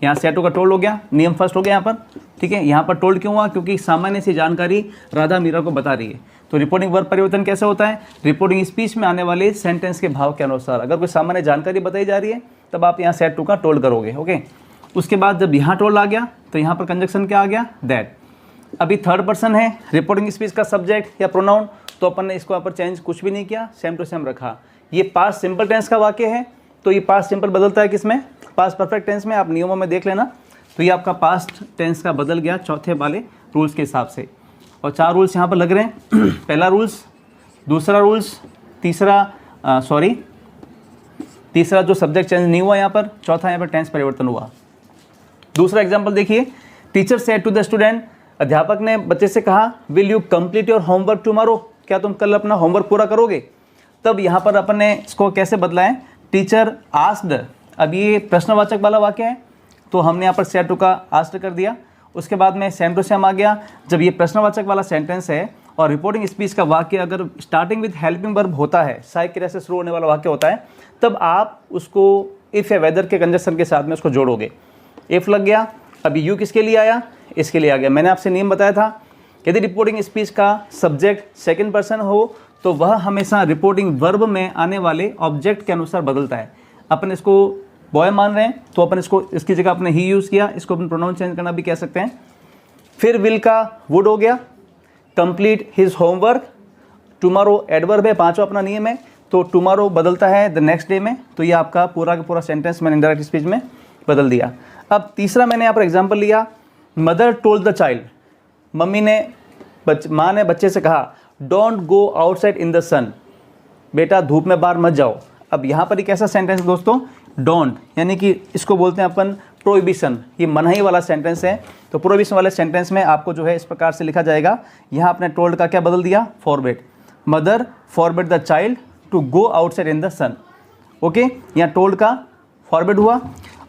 S2: यहाँ सेट होगा टोल्ड हो गया, नियम फर्स्ट हो गया यहाँ पर, ठीक है। यहाँ पर टोल्ड क्यों हुआ? क्योंकि सामान्य सी जानकारी राधा मीरा को बता रही है। तो रिपोर्टिंग वर्ब परिवर्तन कैसे होता है? रिपोर्टिंग स्पीच में आने वाले सेंटेंस के भाव के अनुसार अगर कोई सामान्य जानकारी बताई जा रही है तब आप यहाँ सेट टू का टोल्ड करोगे, ओके। उसके बाद जब यहाँ टोल्ड आ गया तो यहाँ पर कंजक्शन क्या आ गया? दैट। अभी थर्ड पर्सन है, रिपोर्टिंग स्पीच का सब्जेक्ट या प्रोनाउन, तो अपन ने इसको यहाँ पर चेंज कुछ भी नहीं किया, सेम टू सेम रखा। ये पास्ट सिंपल टेंस का वाक्य है, तो ये पास्ट सिंपल बदलता है किसमें? पास्ट परफेक्ट टेंस में। आप नियमों में देख लेना, तो ये आपका पास्ट टेंस का बदल गया चौथे वाले रूल्स के हिसाब से। और 4 रूल्स यहाँ पर लग रहे हैं। पहला रूल्स, दूसरा रूल्स, तीसरा जो सब्जेक्ट चेंज नहीं हुआ यहाँ पर, चौथा यहाँ पर टेंस परिवर्तन हुआ। दूसरा एग्जाम्पल देखिए, teacher said to the student, अध्यापक ने बच्चे से कहा, will you complete your homework tomorrow, क्या तुम कल अपना होमवर्क पूरा करोगे? तब यहाँ पर अपन ने इसको कैसे बदला है? टीचर आस्क्ड, अब ये प्रश्नवाचक वाला वाक्य है तो हमने यहाँ पर सेड टू का आस्क्ड कर दिया। उसके बाद में सेम टू सेम आ गया। जब ये प्रश्नवाचक वाला सेंटेंस है और रिपोर्टिंग स्पीच का वाक्य अगर स्टार्टिंग विद हेल्पिंग वर्ब होता है, सहायक क्रिया से शुरू होने वाला वाक्य होता है, तब आप उसको इफ़ या वेदर के कंजक्शन के साथ में उसको जोड़ोगे। इफ़ लग गया, अभी यू किसके लिए आया? इसके लिए आ गया। मैंने आपसे नियम बताया था, यदि रिपोर्टिंग स्पीच का सब्जेक्ट सेकंड पर्सन हो तो वह हमेशा रिपोर्टिंग वर्ब में आने वाले ऑब्जेक्ट के अनुसार बदलता है। अपन इसको बॉय मान रहे हैं तो अपन इसको इसकी जगह अपने ही यूज़ किया, इसको अपन प्रोनाउन चेंज करना भी कह सकते हैं। फिर विल का वुड हो गया, complete his homework, tomorrow adverb है, 5वां अपना नियम है, तो टुमारो बदलता है द नेक्स्ट डे में, तो ये आपका पूरा का पूरा सेंटेंस मैंने इंडायरेक्ट स्पीच में बदल दिया। अब तीसरा मैंने यहाँ पर एग्जाम्पल लिया, मदर टोल्ड द चाइल्ड, माँ ने बच्चे से कहा, don't go outside in the sun, बेटा धूप में बाहर मत जाओ। अब यहाँ पर एक ऐसा सेंटेंस दोस्तों, डोंट यानी कि इसको बोलते हैं अपन प्रोहिबिशन, ये मनाही वाला सेंटेंस है। तो प्रोहिबिशन वाले सेंटेंस में आपको जो है इस प्रकार से लिखा जाएगा, यहाँ आपने टोल्ड का क्या बदल दिया? Forbid, mother forbid the child to go outside in the sun, okay. यहाँ टोल्ड का फॉरबिड हुआ।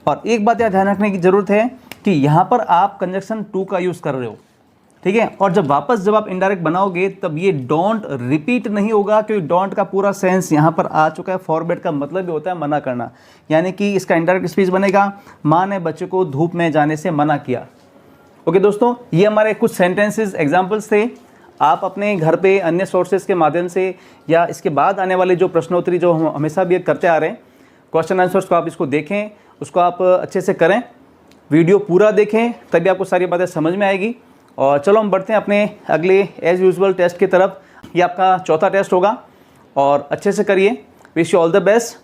S2: और एक बात यहाँ ध्यान रखने की जरूरत है कि यहाँ पर आप कंजक्शन टू का यूज़ कर रहे हो, ठीक है। और जब आप इनडायरेक्ट बनाओगे तब ये डोंट रिपीट नहीं होगा, क्योंकि डोंट का पूरा सेंस यहाँ पर आ चुका है। फॉरबिड का मतलब भी होता है मना करना, यानी कि इसका इनडायरेक्ट स्पीच बनेगा, माँ ने बच्चे को धूप में जाने से मना किया। ओके दोस्तों, ये हमारे कुछ सेंटेंसेस एग्जाम्पल्स थे। आप अपने घर पे अन्य सोर्सेज के माध्यम से या इसके बाद आने वाले जो प्रश्नोत्तरी जो हम हमेशा भी करते आ रहे हैं, क्वेश्चन आंसर्स को आप इसको देखें, उसको आप अच्छे से करें, वीडियो पूरा देखें, तभी आपको सारी बातें समझ में आएगी। और चलो हम बढ़ते हैं अपने अगले एज यूजुअल टेस्ट की तरफ। ये आपका चौथा टेस्ट होगा और अच्छे से करिए। Wish you all the best.